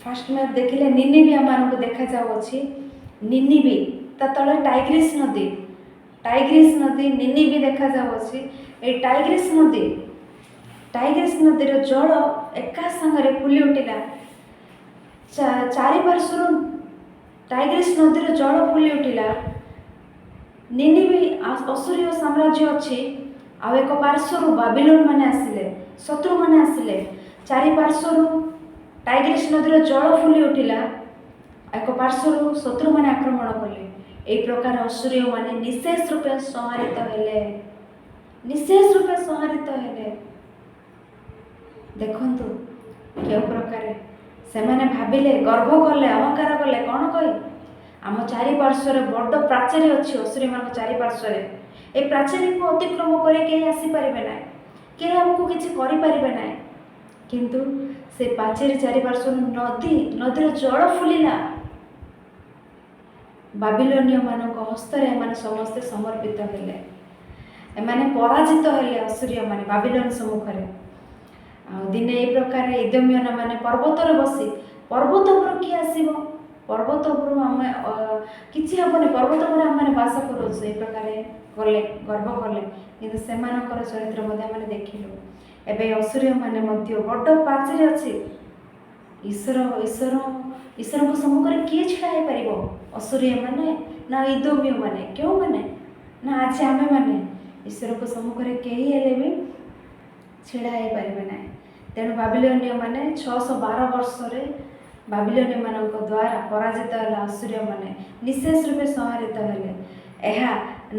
फर्स्ट मैप देखिले निनिवी आम देखा जाऊँगी निनिवी ता तले टाइग्रिस नदी निनिवी देखा जाऊँगी ये टाइग्रिस नदी जल एका संगे फुली उठिला चारिपार्श्वर टाइग्रिस नदीर जल फुली उठिला निनिवी असुरीय साम्राज्य अच्छी आ एक पार्श्वर बाबिलोन माने आसिले शत्रु माने आसिले चारिपार्श्वर टाइग्रिस नदीर जल फुली उठिला एक पार्श्वर शत्रु माने आक्रमण कले एई प्रकार असुरीय माने निशेष रूपे संहारित हेले देखंतु के प्रकार से माने भाविले गर्व कले अहंकार कले कौन कही आम चारिपार्श्वर बड़ प्राचीर अच्छी असुरी मान चारिपार्श्वर ए प्राचीर को अतिक्रम कर आसीपारे ना कि आमको किसी करें ना किंतु से पाचेरी चारिपार्श्वर नदीर जल फुलिला बाबिलोनिय मान हस्तर एम समस्ते समर्पित हेले एमाने पराजित हेले असुरीय माने बाबिलोन सम्मुखें दिने ये प्रकार इदोमियन माने पर्वतर बसी पर्वत उपर किए आसब पर्वत उपर आम किसी हेनी पर्वत पर आम बास करूँ ये प्रकार गले गर्व कले कि चरित्र देखिलु एवं असुरीय माने बड़ पाचेरी अच्छी ईश्वर को सम्मुखें किए छिड़ा हो पार असुरीय माने ना इदोमिय माने क्यों माने ना आज आम मैंने ईश्वर को सम्मुखें कहीं हेले भी छिड़ा हो पारे ना तेणु बाबिलोनिय माने 612 वर्ष बाबिलोनिय मान द्वारा पराजित है असुरीय माने निशेष रूपे संहारित हेले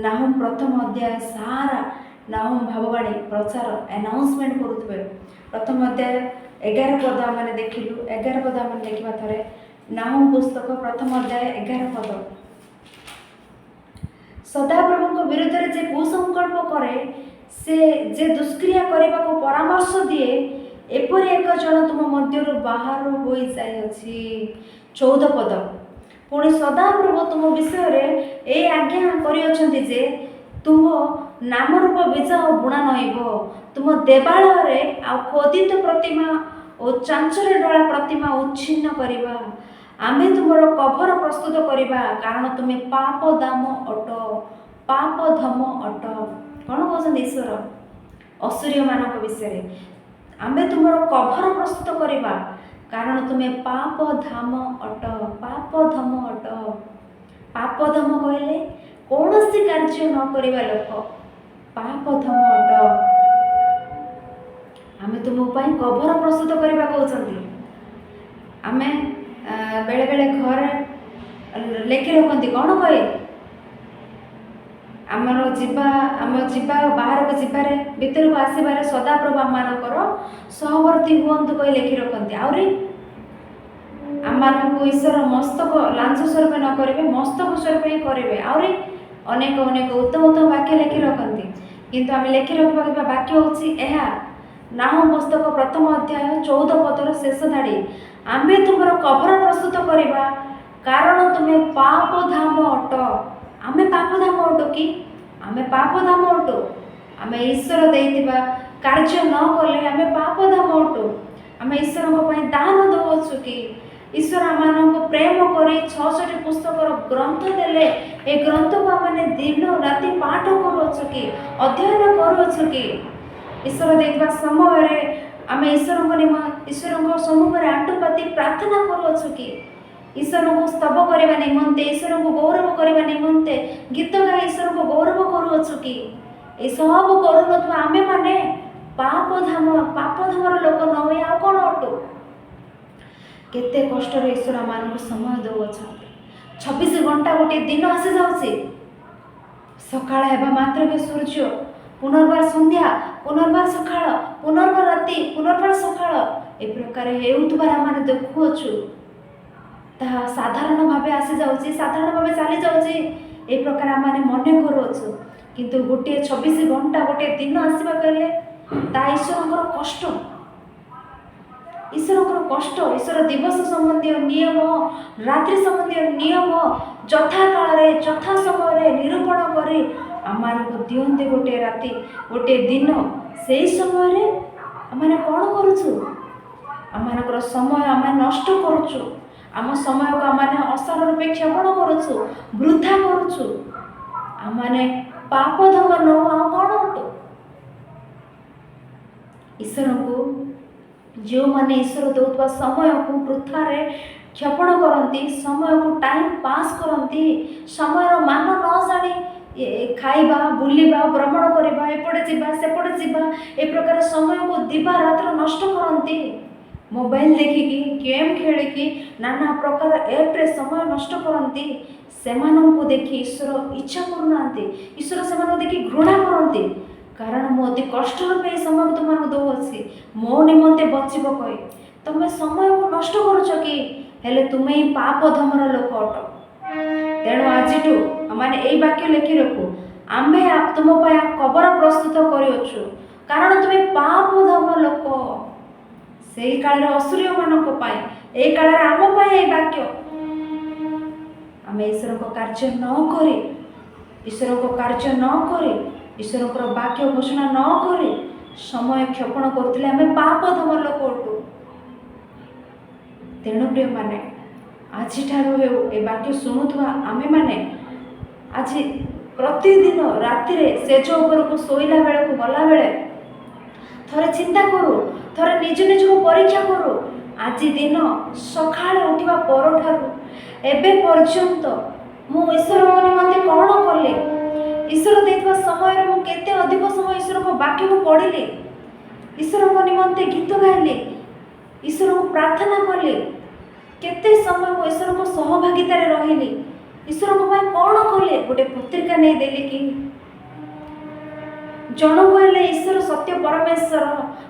नाहुम प्रथम अध्याय सारा नाहुम भाववाणी प्रचार अनाउंसमेंट करुवे प्रथम अध्याय 11 पद आम देखिलु 11 पद आम देखा थे नाहुम पुस्तक प्रथम अध्याय 11 पद सदाप्रभु विरुद्ध रे जे कुसंकल्प करे से जे दुष्क्रिया करने को परामर्श दिए एपरी एक जन तुम मध्य बाहर हो जाइए। 14 पद पुणी सदाप्रभु तुम विषय रे आज्ञा करियछन्ति जे तुम नाम रूप बीज बुणा नईब तुम देवालय आ खोदित प्रतिमा और चांचरे डला प्रतिमा उच्छिन्न करिबा आमे तुमर कभर प्रस्तुत करिबा कारण तुमे पाप दाम अट पाप धम अट। कौन कहते ईश्वर असुरीय मानक विषय आमे तुमर कभर प्रस्तुत करिबा कारण तुमे पाप धाम अट पाप धम अट। पाप धम कहले कौन सी कार्य न करिबा लोक पाप धम अट। आमे तुम कभर प्रस्तुत करवा कहते आमे बेले बेले घर लेखि रखती कौन कहे आमर जीवा बाहर को जीवारे भीतर को आसबार सदाप्रभु आमर सहवर्ती हूँ कही लेखि रखती आहरी आम ईश्वर मस्तक लांछ स्वरूप न करेंगे मस्तक स्वरूप ही करेंगे आहरी अनेक अनेक उत्तम उत्तम वाक्य लेखि रखती किंतु आम लेखि रखा वाक्य हूँ नाम पुस्तक प्रथम अध्याय 14 पदर शेष धाड़ी आमे तुमर कभर प्रस्तुत करवा कारण तुम्हें पाप धाम अट। आमे पाप धाम अटु कि आमे पाप धाम अटु आमे ईश्वर देइतिबा कार्य न कले आमे पाप धाम अटु आमे ईश्वर को दान दउछु कि ईश्वर आम प्रेम करी 66 पुस्तक ग्रंथ देले ए ग्रंथ को आम दिन राति पाठ करुछु कि अध्ययन करुछु कि ईश्वर देइतिबा समय रे आमे ईश्वर सम्मुख में आंटुपाती प्रार्थना करुछु कि ईश्वर को स्तव करने निमंते ईश्वर को गौरव करने निमंते गीत गाई ईश्वर को गौरव करुछु कि ये सब करूँ आमे माने पाप धामर लोक न हुए आ कौन अटु केते कष्ट ईश्वर मान समय दौरान 26 घंटा गोटे दिन आसी जाऊँगी सकाळ हेबा मात्र सूर्य पुनर्बार संध्या पुनर्बार सकाळ पुनर्बार राति पुनर्बार सकाळ ए प्रकार हेउतबार आम देखुअछु ताहा साधारण भावे आसी जाऊँगी साधारण भावे चली जाऊँगी ए प्रकार आम मन करुअछु किंतु गोटे 26 घंटा गोटे दिन आसवा कहले ता ईश्वर कष्ट ईश्वर कष्ट ईश्वर दिवस संबंधी नियम रात्रि संबंधी नियम यथा काल यथा समय निरूपण करे आम दिंते गोटे राति गोटे दिन से समय आम कौन करुचु आम समय आम नष्ट करुचु आम समय को आम असार रूपे क्षेपण करुचु वृथा करुचु आम पाप धम न कौन अटु ईश्वर को जो माने ईश्वर दौरा समय को वृथारे क्षेपण करती समय को टाइम पास करती समय मान न जानी खाइबा बुलिबा भ्रमण करवा एपटे जीवा सेपटे जीवा ए प्रकार समय को दिवा रात्र नष्ट करती मोबाइल देखिकी गेम खेलिकी नाना प्रकार एप्रे समय नष्ट करती से देखी ईश्वर इच्छा करूना ईश्वर से देखी घृणा करती कारण मु अति कष्ट रूपे समय तुमको दौसी मो निमंते बचब कही तुम समय को नष्ट करुच कि हेले तुम्हें ही पाप धमर लोक अट। तेणु आज मैंने यही वाक्य लिखि रखु आम्भे तुम कबर प्रस्तुत करूँ कारण तुम्हें पाप धम लोक से काल असुरीय मानक यही काल आम वाक्य आम ईश्वर को कार्य न करी ईश्वर को कार्य न करी ईश्वर वाक्य घोषणा न करी समय क्षेपण करते आम पाप धम लोक अटू। तेणु प्रिय माने आज ए वाक्य शुणुवा आमे माने आज प्रतिदिन राति सेज उपर को शोला बेले को गला बेले थरे चिंता करू थरे निज निज को परीक्षा करू आज दिन सकाळ उठा पर एबे पर्यंत मु ईश्वर निमंते कौन कले ईश्वर देथिबा समय मु केते अधिक समय ईश्वर को वाक्य को पढ़िली ईश्वर को निमंते गीत गाइली ईश्वर को प्रार्थना कली केते समय मु ईश्वर को सहभागितारे रहिली ईश्वर को कौन कले गोटे पत्रिका नहीं देली कि जन कहले ईश्वर सत्य परमेश्वर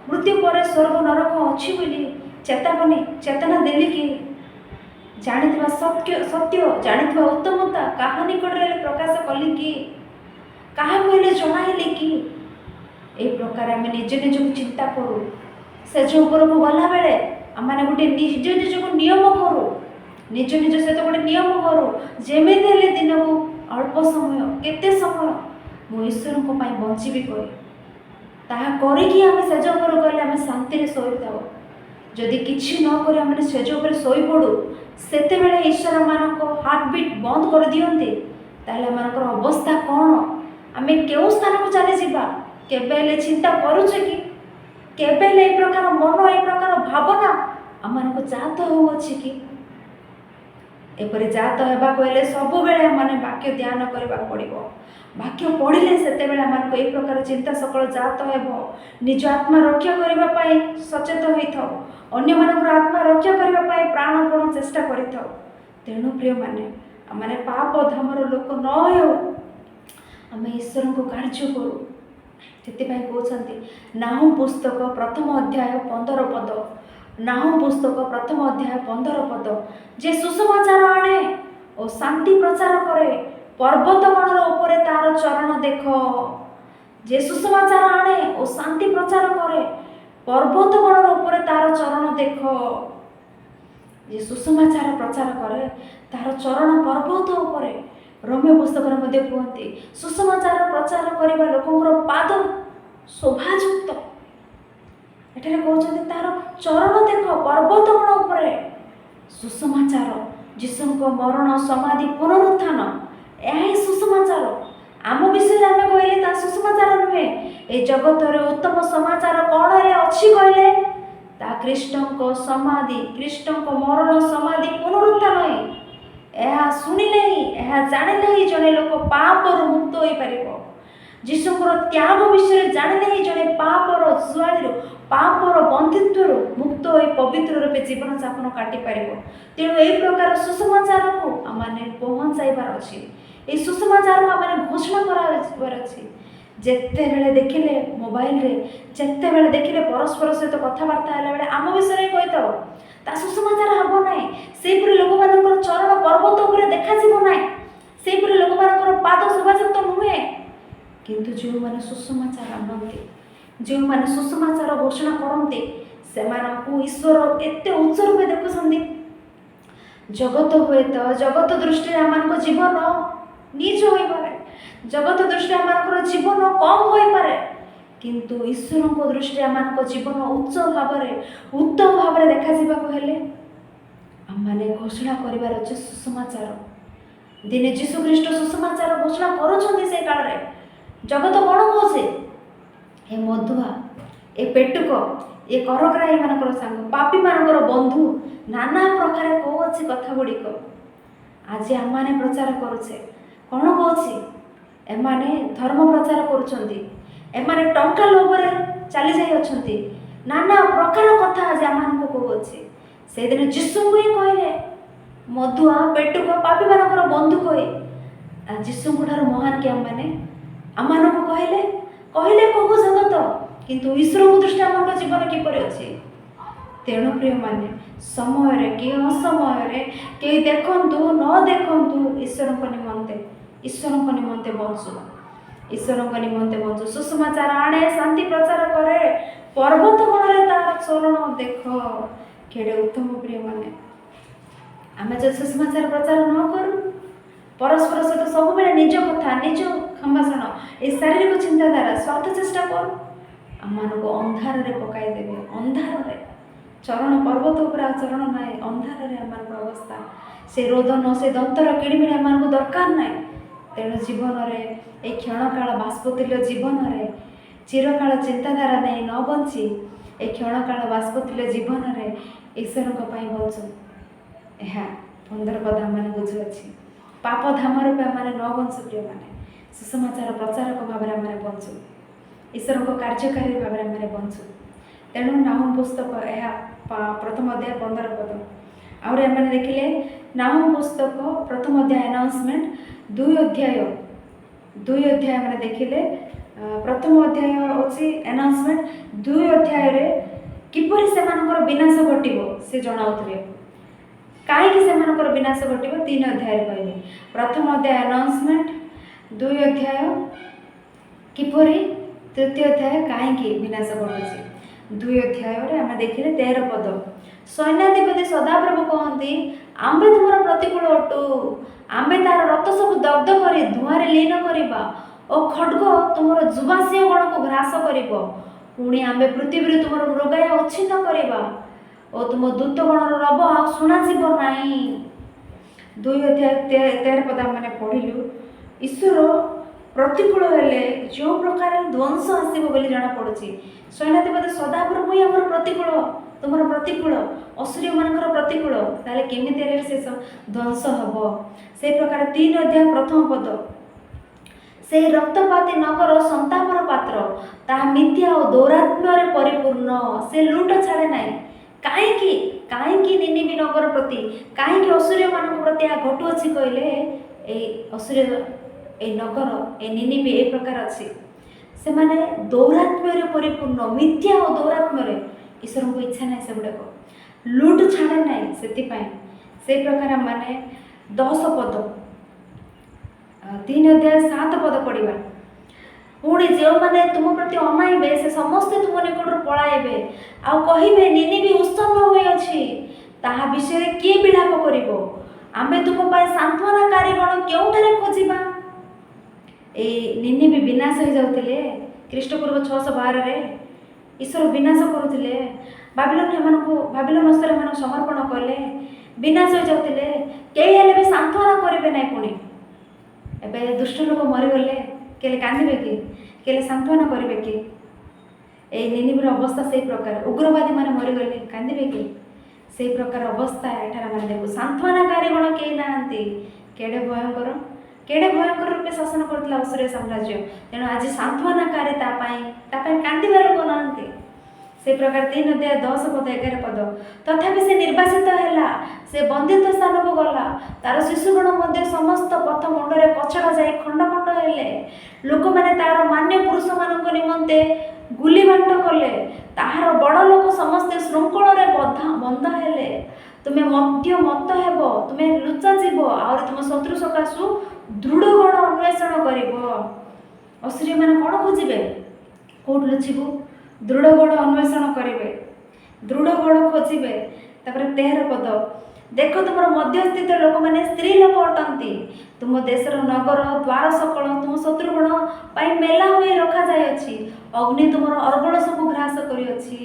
मृत्यु पर स्वर्ग नरक अच्छी बोली चेतावनी चेतना देली कि ଜାଣିଥିବା ସତ୍ୟ ଜାଣିଥିବା ଉତ୍ତମତା କାହା ନିକଟରେ ପ୍ରକାଶ କଲି କି, କାହାକୁ ହେଲେ ଜଣାଇଲି କି? এই ପ୍ରକାର ଆମେ ନିଜ ନିଜକୁ ଚିନ୍ତା କରୁ। ସେଜ ଉପରକୁ ଗଲାବେଳେ ଆମେ ଗୋଟେ ନିଜ ନିଜକୁ ନିୟମ କରୁ, ନିଜ ସହିତ ଗୋଟେ ନିୟମ କରୁ, ଯେମିତି ହେଲେ ଦିନକୁ ଅଳ୍ପ ସମୟ, କେତେ ସମୟ ମୁଁ ଈଶ୍ୱରଙ୍କ ପାଇଁ ବଞ୍ଚିବି କରେ। ତାହା କରିକି ଆମେ ସେଜ ଉପରକୁ ଗଲେ ଆମେ ଶାନ୍ତିରେ ଶୋଇଥାଉ। ଯଦି କିଛି ନ କରି ଆମେ ସେଜ ଉପରେ ଶୋଇପଡ଼ୁ, ସେତେବେଳେ ଈଶ୍ୱରମାନଙ୍କ ହାର୍ଟବିଟ୍ ବନ୍ଦ କରିଦିଅନ୍ତି, ତାହେଲେ ଆମମାନଙ୍କର ଅବସ୍ଥା କ'ଣ? ଆମେ କେଉଁ ସ୍ଥାନକୁ ଚାଲିଯିବା? କେବେ ହେଲେ ଚିନ୍ତା କରୁଛେ କି? କେବେ ହେଲେ ଏ ପ୍ରକାର ମନ, ଏ ପ୍ରକାର ଭାବନା ଆମମାନଙ୍କୁ ଜାତ ହେଉଅଛି କି? ଏପରି ଜାତ ହେବାକୁ ହେଲେ ସବୁବେଳେ ଆମମାନେ ବାକ୍ୟ ଧ୍ୟାନ କରିବାକୁ ପଡ଼ିବ। ବାକ୍ୟ ପଢ଼ିଲେ ସେତେବେଳେ ଆମମାନଙ୍କୁ ଏ ପ୍ରକାର ଚିନ୍ତା ସକଳ ଜାତ ହେବ। ନିଜ ଆତ୍ମା ରକ୍ଷା କରିବା ପାଇଁ ସଚେତ ହୋଇଥାଉ, ଅନ୍ୟମାନଙ୍କର ଆତ୍ମା ରକ୍ଷା କରିବା ପାଇଁ ପ୍ରାଣପଣ ଚେଷ୍ଟା କରିଥାଉ। ତେଣୁ ପ୍ରିୟମାନେ, ଆମେ ପାପ ଧାମର ଲୋକ ନ ହେଉ, ଆମେ ଈଶ୍ୱରଙ୍କୁ କାର୍ଯ୍ୟ କରୁ। ସେଥିପାଇଁ କହୁଛନ୍ତି ନାହୁମ ପୁସ୍ତକ 1ମ ଅଧ୍ୟାୟ 15 ପଦ, ନାହୁମ ପୁସ୍ତକ 1ମ ଅଧ୍ୟାୟ 15 ପଦ, ଯେ ସୁସମାଚାର ଆଣେ ଓ ଶାନ୍ତି ପ୍ରଚାର କରେ, ପର୍ବତମାଳର ଉପରେ ତାର ଚରଣ ଦେଖ। ଯେ ସୁସମାଚାର ଆଣେ ଓ ଶାନ୍ତି ପ୍ରଚାର କରେ, ପର୍ବତମାଳର ଉପରେ ତାର ଚରଣ ଦେଖ। ଯେ ସୁସମାଚାର ପ୍ରଚାର କରେ, ତାର ଚରଣ ପର୍ବତ ଉପରେ। ରୋମିଓ ପୁସ୍ତକରେ ମଧ୍ୟ କୁହନ୍ତି ସୁସମାଚାର ପ୍ରଚାର କରିବା ଲୋକଙ୍କର ପାଦ ଶୋଭାଯୁକ୍ତ। ଏଠାରେ କହୁଛନ୍ତି ତାର ଚରଣ ଦେଖ ପର୍ବତମାଳ ଉପରେ। ସୁସମାଚାର ଯୀଶୁଙ୍କ ମରଣ, ସମାଧି, ପୁନରୁତ୍ଥାନ, ଏହା ହିଁ ସୁସମାଚାର। ଆମ ବିଷୟରେ ଆମେ କହିଲେ ତା ସୁସମାଚାର ନୁହେଁ। ଏ ଜଗତରେ ଉତ୍ତମ ସମାଚାର କ'ଣ ହେଲେ ଅଛି କହିଲେ? ତା ଖ୍ରୀଷ୍ଟଙ୍କ ସମାଧି, ଖ୍ରୀଷ୍ଟଙ୍କ ମରଣ, ସମାଧି, ପୁନରୁତ୍ଥାନ ହିଁ। ଏହା ଶୁଣିଲେ ହିଁ, ଏହା ଜାଣିଲେ ହିଁ ଜଣେ ଲୋକ ପାପରୁ ମୁକ୍ତ ହୋଇପାରିବ। ଯୀଶୁଙ୍କର ତ୍ୟାଗ ବିଷୟରେ ଜାଣିଲେ ହିଁ ଜଣେ ପାପର ଜୁଆଳିରୁ, ପାପର ବନ୍ଧିତ୍ୱରୁ ମୁକ୍ତ ହୋଇ ପବିତ୍ର ରୂପେ ଜୀବନଯାପନ କାଟିପାରିବ। ତେଣୁ ଏହି ପ୍ରକାର ସୁସମାଚାରକୁ ଆମମାନେ ପହଞ୍ଚାଇବାର ଅଛି। ଏହି ସୁସମାଚାରକୁ ଆମମାନେ ଘୋଷଣା କରାଯିବାର ଅଛି। ଯେତେବେଳେ ଦେଖିଲେ ମୋବାଇଲରେ, ଯେତେବେଳେ ଦେଖିଲେ ପରସ୍ପର ସହିତ କଥାବାର୍ତ୍ତା ହେଲାବେଳେ ଆମ ବିଷୟରେ କହିଥାଉ, ତା ସୁସମାଚାର ହେବ ନାହିଁ। ସେହିପରି ଲୋକମାନଙ୍କର ଚରଣ ପର୍ବତ ଉପରେ ଦେଖାଯିବ ନାହିଁ, ସେହିପରି ଲୋକମାନଙ୍କର ପାଦ ଶୋଭାଯୁକ୍ତ ନୁହେଁ। କିନ୍ତୁ ଯେଉଁମାନେ ସୁସମାଚାର ଆଣନ୍ତି, ଯେଉଁମାନେ ସୁସମାଚାର ଘୋଷଣା କରନ୍ତି, ସେମାନଙ୍କୁ ଈଶ୍ୱର ଏତେ ଉଚ୍ଚ ରୂପେ ଦେଖୁଛନ୍ତି। ଜଗତ ହୁଏତ, ଜଗତ ଦୃଷ୍ଟିରେ ଆମମାନଙ୍କ ଜୀବନ ନିଜ ହୋଇପାରେ, ଜଗତ ଦୃଷ୍ଟିରେ ଆମମାନଙ୍କର ଜୀବନ କମ୍ ହୋଇପାରେ, କିନ୍ତୁ ଈଶ୍ୱରଙ୍କ ଦୃଷ୍ଟିରେ ଆମମାନଙ୍କ ଜୀବନ ଉଚ୍ଚ ଭାବରେ, ଉତ୍ତମ ଭାବରେ ଦେଖାଯିବାକୁ ହେଲେ ଆମମାନେ ଘୋଷଣା କରିବାର ଅଛି ସୁସମାଚାର। ଦିନେ ଯୀଶୁ ଖ୍ରୀଷ୍ଟ ସୁସମାଚାର ଘୋଷଣା କରୁଛନ୍ତି। ସେ କାଳରେ ଜଗତ କ'ଣ କହୁଛି? ଏ ମଧୁଆ, ଏ ପେଟୁକ, ଏ କରଗ୍ରାହୀମାନଙ୍କର ସାଙ୍ଗ, ପାପୀମାନଙ୍କର ବନ୍ଧୁ, ନାନା ପ୍ରକାର କହୁଅଛି କଥା ଗୁଡ଼ିକ। ଆଜି ଆମମାନେ ପ୍ରଚାର କରୁଛେ, କ'ଣ କହୁଛି? ଏମାନେ ଧର୍ମ ପ୍ରଚାର କରୁଛନ୍ତି, ଏମାନେ ଟଙ୍କା ଲୋଭରେ ଚାଲି ଯାଇଅଛନ୍ତି, ନାନା ପ୍ରକାର କଥା ଆଜି ଆମମାନଙ୍କୁ କହୁଅଛି। ସେଦିନ ଯୀଶୁଙ୍କୁ ହିଁ କହିଲେ ମଧୁଆ, ପେଟୁକ, ପାପୀମାନଙ୍କର ବନ୍ଧୁ କହି। ଯୀଶୁଙ୍କ ଠାରୁ ମହାନ କି ଆମମାନେ? ଆମମାନଙ୍କୁ କହିଲେ କହୁ ଜଗତ, କିନ୍ତୁ ଈଶ୍ୱରଙ୍କ ଦୃଷ୍ଟି ଆମମାନଙ୍କ ଜୀବନ କିପରି ଅଛି? ତେଣୁ ପ୍ରିୟମାନେ, ସମୟରେ କି ଅସମୟରେ, କେହି ଦେଖନ୍ତୁ ନ ଦେଖନ୍ତୁ, ଈଶ୍ୱରଙ୍କ ନିମନ୍ତେ ବଞ୍ଚୁ, ଈଶ୍ୱରଙ୍କ ନିମନ୍ତେ ବଞ୍ଚୁ। ସୁସମାଚାର ଆଣେ, ଶାନ୍ତି ପ୍ରଚାର କରେ, ପର୍ବତମାଳରେ ତାର ଚରଣ ଦେଖ। କେଡ଼େ ଉତ୍ତମ ପ୍ରିୟମାନେ! ଆମେ ଯଦି ସୁସମାଚାର ପ୍ରଚାର ନ କରୁ, ପରସ୍ପର ସହିତ ସବୁବେଳେ ନିଜ କଥା, ନିଜ ସମ୍ଭାଷଣ, এই ଶାରୀରିକ ଚିନ୍ତାଧାରା, ସ୍ୱାର୍ଥ ଚେଷ୍ଟା କରୁ, ଆମମାନଙ୍କୁ ଅନ୍ଧାରରେ ପକାଇଦେବେ। ଅନ୍ଧାରରେ, ଚରଣ ପର୍ବତ ଉପରେ ଆଉ ଚରଣ ନାହିଁ, ଅନ୍ଧାରରେ ଆମମାନଙ୍କ ଅବସ୍ଥା। ସେ ରୋଦନ, ସେ ଦନ୍ତର କିଣିମିଣି ଆମମାନଙ୍କୁ ଦରକାର ନାହିଁ। ତେଣୁ ଜୀବନରେ, এই କ୍ଷଣକାଳ ବାଷ୍ପତୁଲ୍ୟ ଜୀବନରେ, ଚିରକାଳ ଚିନ୍ତାଧାରା ନେଇ ନ ବଞ୍ଚି, এই କ୍ଷଣକାଳ ବାଷ୍ପତୁଲ୍ୟ ଜୀବନରେ ଈଶ୍ୱରଙ୍କ ପାଇଁ ବଞ୍ଚୁ। ଏହା 15 ପଦ ଆମମାନେ ବୁଝୁଅଛି। ପାପ ଧାମ ରୂପେ ଆମମାନେ ନ ବଞ୍ଚୁ ପ୍ରିୟମାନେ, ସୁସମାଚାର ପ୍ରଚାରକ ଭାବରେ ଆମମାନେ ବଞ୍ଚୁ, ଈଶ୍ୱରଙ୍କ କାର୍ଯ୍ୟକାରୀ ଭାବରେ ଆମମାନେ ବଞ୍ଚୁ। ତେଣୁ ନାହୁମ ପୁସ୍ତକ ଏହା 1ମ ଅଧ୍ୟାୟ 15 ପଦ। ଆହୁରି ଆମମାନେ ଦେଖିଲେ ନାହୁମ ପୁସ୍ତକ 1ମ ଅଧ୍ୟାୟ ଆନାଉନ୍ସମେଣ୍ଟ 2 ଅଧ୍ୟାୟ ଆମେ ଦେଖିଲେ। 1ମ ଅଧ୍ୟାୟ ହେଉଛି ଆନାଉନ୍ସମେଣ୍ଟ, 2 ଅଧ୍ୟାୟରେ କିପରି ସେମାନଙ୍କର ବିନାଶ ଘଟିବ ସେ ଜଣାଉଥିଲେ। କାହିଁକି ସେମାନଙ୍କର ବିନାଶ ଘଟିବ 3 ଅଧ୍ୟାୟରେ କହିବେ। ପ୍ରଥମ ଅଧ୍ୟାୟ ଆନାଉନ୍ସମେଣ୍ଟ, 2 ଅଧ୍ୟାୟ କିପରି, 3 ଅଧ୍ୟାୟ କାହିଁକି ବିନାଶ ଘଟୁଛି। 2 ଅଧ୍ୟାୟରେ ଆମେ ଦେଖିଲେ 13 ପଦ। ସୈନ୍ୟାଧିପତି ସଦାପ୍ରଭୁ କହନ୍ତି, ଆମ୍ଭେ ତୁମର ପ୍ରତିକୂଳ ଅଟୁ, ଆମ୍ଭେ ତାର ରଥ ସବୁ ଦଗ୍ଧ କରି ଧୂଆଁରେ ଲୀନ କରିବା ଓ ଖଡ୍ଗ ତୁମର ଯୁବାଶୀୟ ଗଣକୁ ଗ୍ରାସ କରିବ। ପୁଣି ଆମ୍ଭେ ପୃଥିବୀରୁ ତୁମର ମୃଗାୟ ଉଚ୍ଛିନ୍ନ କରିବା ଓ ତୁମ ଦୂତଗଣର ରବ ଆଉ ଶୁଣାଯିବ ନାହିଁ। 2 ଅଧ୍ୟାୟ 13 ପଦ ମାନେ ପଢ଼ିଲୁ। ଈଶ୍ୱର ପ୍ରତିକୂଳ ହେଲେ ଯେଉଁ ପ୍ରକାର ଧ୍ୱଂସ ଆସିବ ବୋଲି ଜଣାପଡ଼ୁଛି। ସୈନ୍ୟାଧିପତି ସଦାପ୍ରଭୁ ହିଁ ଆମର ପ୍ରତିକୂଳ, ତୁମର ପ୍ରତିକୂଳ, ଅସୁରୀମାନଙ୍କର ପ୍ରତିକୂଳ। ତାହେଲେ କେମିତି ହେଲେ ସେ ଧ୍ୱଂସ ହେବ। ସେଇ ପ୍ରକାର 3 ଅଧ୍ୟାୟ ପ୍ରଥମ ପଦ, ସେହି ରକ୍ତପାତୀ ନଗର ସନ୍ତାପର ପାତ୍ର, ତାହା ମିଥ୍ୟା ଓ ଦୌରାତ୍ମ୍ୟରେ ପରିପୂର୍ଣ୍ଣ, ସେ ଲୁଟ ଛାଡ଼େ ନାହିଁ। କାହିଁକି କାହିଁକି ନିନିବି ନଗର ପ୍ରତି, କାହିଁକି ଅସୁରୀୟମାନଙ୍କ ପ୍ରତି ଏହା ଘଟୁଅଛି କହିଲେ, ଏଇ ଅସୁରୀୟ, ଏଇ ନଗର, ଏଇ ନିନିବି ଏ ପ୍ରକାର ଅଛି। ସେମାନେ ଦୌରାତ୍ମ୍ୟରେ ପରିପୂର୍ଣ୍ଣ, ମିଥ୍ୟା ଓ ଦୌରାତ୍ମ୍ୟରେ, ଈଶ୍ୱରଙ୍କୁ ଇଚ୍ଛା ନାହିଁ ସେଗୁଡ଼ାକ, ଲୁଟ ଛାଡ଼େ ନାହିଁ। ସେଥିପାଇଁ ସେଇ ପ୍ରକାର ମାନେ 10 ପଦ, 3 ଅଧ୍ୟାୟ 7 ପଦ ପଢ଼ିବା। ପୁଣି ଯେଉଁମାନେ ତୁମ ପ୍ରତି ଅନାଇବେ ସେ ସମସ୍ତେ ତୁମ ନିକଟରୁ ପଳାଇବେ ଆଉ କହିବେ, ନିନିବି ଉତ୍ସନ୍ନ ହୋଇଅଛି, ତାହା ବିଷୟରେ କିଏ ବିଳାପ କରିବ? ଆମ୍ଭେ ତୁମ ପାଇଁ ସାନ୍ତ୍ୱନାକାରୀ ଗଣ କେଉଁଠାରେ ଖୋଜିବା? ଏଇ ନିନିବି ବିନାଶ ହୋଇଯାଉଥିଲେ ଖ୍ରୀଷ୍ଟପୂର୍ବ 612ରେ, ଈଶ୍ୱର ବିନାଶ କରୁଥିଲେ। ବାବିଲୋନ ଏମାନଙ୍କୁ ସମର୍ପଣ କଲେ, ବିନାଶ ହୋଇଯାଉଥିଲେ। କେହି ହେଲେ ବି ସାନ୍ତ୍ୱନା କରିବେ ନାହିଁ। ପୁଣି ଏବେ ଦୁଷ୍ଟ ଲୋକ ମରିଗଲେ କେଲେ କାନ୍ଦିବେ କି? କେଲେ ସାନ୍ତ୍ୱନା କରିବେ କି? ଏଇ ନିନିବିର ଅବସ୍ଥା ସେଇ ପ୍ରକାର। ଉଗ୍ରବାଦୀ ମାନେ ମରିଗଲେ କାନ୍ଦିବେ କି? ସେଇ ପ୍ରକାର ଅବସ୍ଥା ଏଠାରେ ଆମେ ଦେଖୁ। ସାନ୍ତ୍ୱନାକାରୀ ଗଣ କେହି ନାହାନ୍ତି। କେଡ଼େ ଭୟଙ୍କର, କେଡ଼େ ଭୟଙ୍କର ରୂପେ ଶାସନ କରୁଥିଲା ଅସୁରୀୟ ସାମ୍ରାଜ୍ୟ। ତେଣୁ ଆଜି ସାନ୍ତ୍ୱନାକାରୀ ତା ପାଇଁ କାନ୍ଦିବା ଲୋକ ନାହାନ୍ତି। ସେ ପ୍ରକାର 3 ଅଧ୍ୟାୟ 10 ପଦ 11 ପଦ। ତଥାପି ସେ ନିର୍ବାସିତ ହେଲା, ସେ ବନ୍ଦିତ ସ୍ଥାନକୁ ଗଲା, ତାର ଶିଶୁଗଣ ମଧ୍ୟ ସମସ୍ତ ପଥ ମୁଣ୍ଡରେ କଚଡ଼ା ଯାଇ ଖଣ୍ଡ ଖଣ୍ଡ ହେଲେ। ଲୋକମାନେ ତାର ମାନ୍ୟ ପୁରୁଷମାନଙ୍କ ନିମନ୍ତେ ଗୁଲିବାଟ କଲେ, ତାହାର ବଡ଼ ଲୋକ ସମସ୍ତେ ଶୃଙ୍ଖଳରେ ବନ୍ଧ ହେଲେ। ତୁମେ ମଧ୍ୟ ମତ ହେବ, ତୁମେ ଲୁଚାଯିବ, ଆହୁରି ତୁମ ଶତ୍ରୁ ସକାଶୁ ଦୃଢ଼ଗଡ଼ ଅନ୍ୱେଷଣ କରିବ। ଅସୁରୀମାନେ କ'ଣ ଖୋଜିବେ? କେଉଁଠି ଲୁଚିବୁ? ଦୃଢ଼ଗଡ଼ ଅନ୍ୱେଷଣ କରିବେ, ଦୃଢ଼ଗଡ଼ ଖୋଜିବେ। ତାପରେ 13 ପଦ, ଦେଖ ତୁମର ମଧ୍ୟସ୍ଥିତ ଲୋକମାନେ ସ୍ତ୍ରୀ ଲୋକ ଅଟନ୍ତି, ତୁମ ଦେଶର ନଗର ଦ୍ୱାର ସକଳ ତୁମ ଶତ୍ରୁଗଣ ପାଇଁ ମେଲା ହୋଇ ରଖାଯାଇଅଛି, ଅଗ୍ନି ତୁମର ଅର୍ଗଳ ସବୁ ଗ୍ରାସ କରିଅଛି।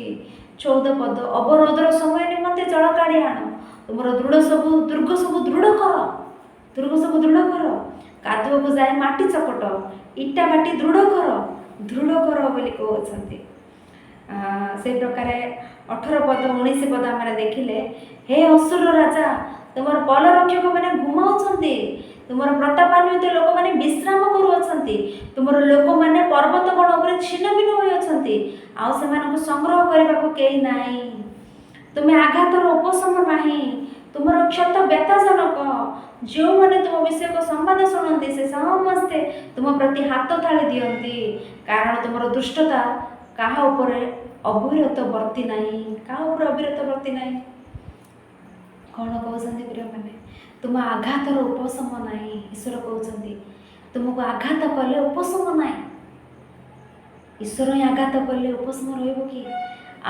14 ପଦ, ଅବରୋଧର ସମୟ ନିମନ୍ତେ ଜଳ କାଢ଼ି ଆଣ, ତୁମର ଦୁର୍ଗ ସବୁ ଦୃଢ଼ କର, କାଦୁଅକୁ ଯାଇ ମାଟି ଚକଟ, ଇଟା ବାଟି ଦୃଢ଼ କର ବୋଲି କହୁଛନ୍ତି। ସେଇ ପ୍ରକାରେ 18 ପଦ 19 ପଦ ଆମେ ଦେଖିଲେ, ହେ ଅସୁର ରାଜା, ତୁମର ବଲରକ୍ଷକ ମାନେ ଘୁମାଉଛନ୍ତି, ତୁମର ପ୍ରତାପାନ୍ୱିତ ଲୋକମାନେ ବିଶ୍ରାମ କରୁଅଛନ୍ତି, ତୁମର ଲୋକମାନେ ପର୍ବତଗଣ ଉପରେ ଛିନ୍ନ ଭିନ୍ନ ହୋଇଅଛନ୍ତି, ଆଉ ସେମାନଙ୍କୁ ସଂଗ୍ରହ କରିବାକୁ କେହି ନାହିଁ। ତୁମେ ଆଘାତର ଉପଶମ ନାହିଁ, ତୁମର କ୍ଷତ ବ୍ୟଥାଜନକ। ଯେଉଁମାନେ ତୁମ ବିଷୟକ ସମ୍ବାଦ ଶୁଣନ୍ତି ସେ ସମସ୍ତେ ତୁମ ପ୍ରତି ହାତ ଥାଳି ଦିଅନ୍ତି, କାରଣ ତୁମର ଦୁଷ୍ଟତା କାହା ଉପରେ ଅବିରତ ବର୍ତ୍ତି ନାହିଁ। କାହା ଉପରେ ଅବିରତ ବର୍ତ୍ତି ନାହିଁ? କ'ଣ କହୁଛନ୍ତି ପ୍ରିୟମାନେ? ତୁମ ଆଘାତର ଉପଶମ ନାହିଁ। ଈଶ୍ୱର କହୁଛନ୍ତି ତୁମକୁ ଆଘାତ କଲେ ଉପଶମ ନାହିଁ। ଈଶ୍ୱର ହିଁ ଆଘାତ କଲେ ଉପଶମ ରହିବ କି?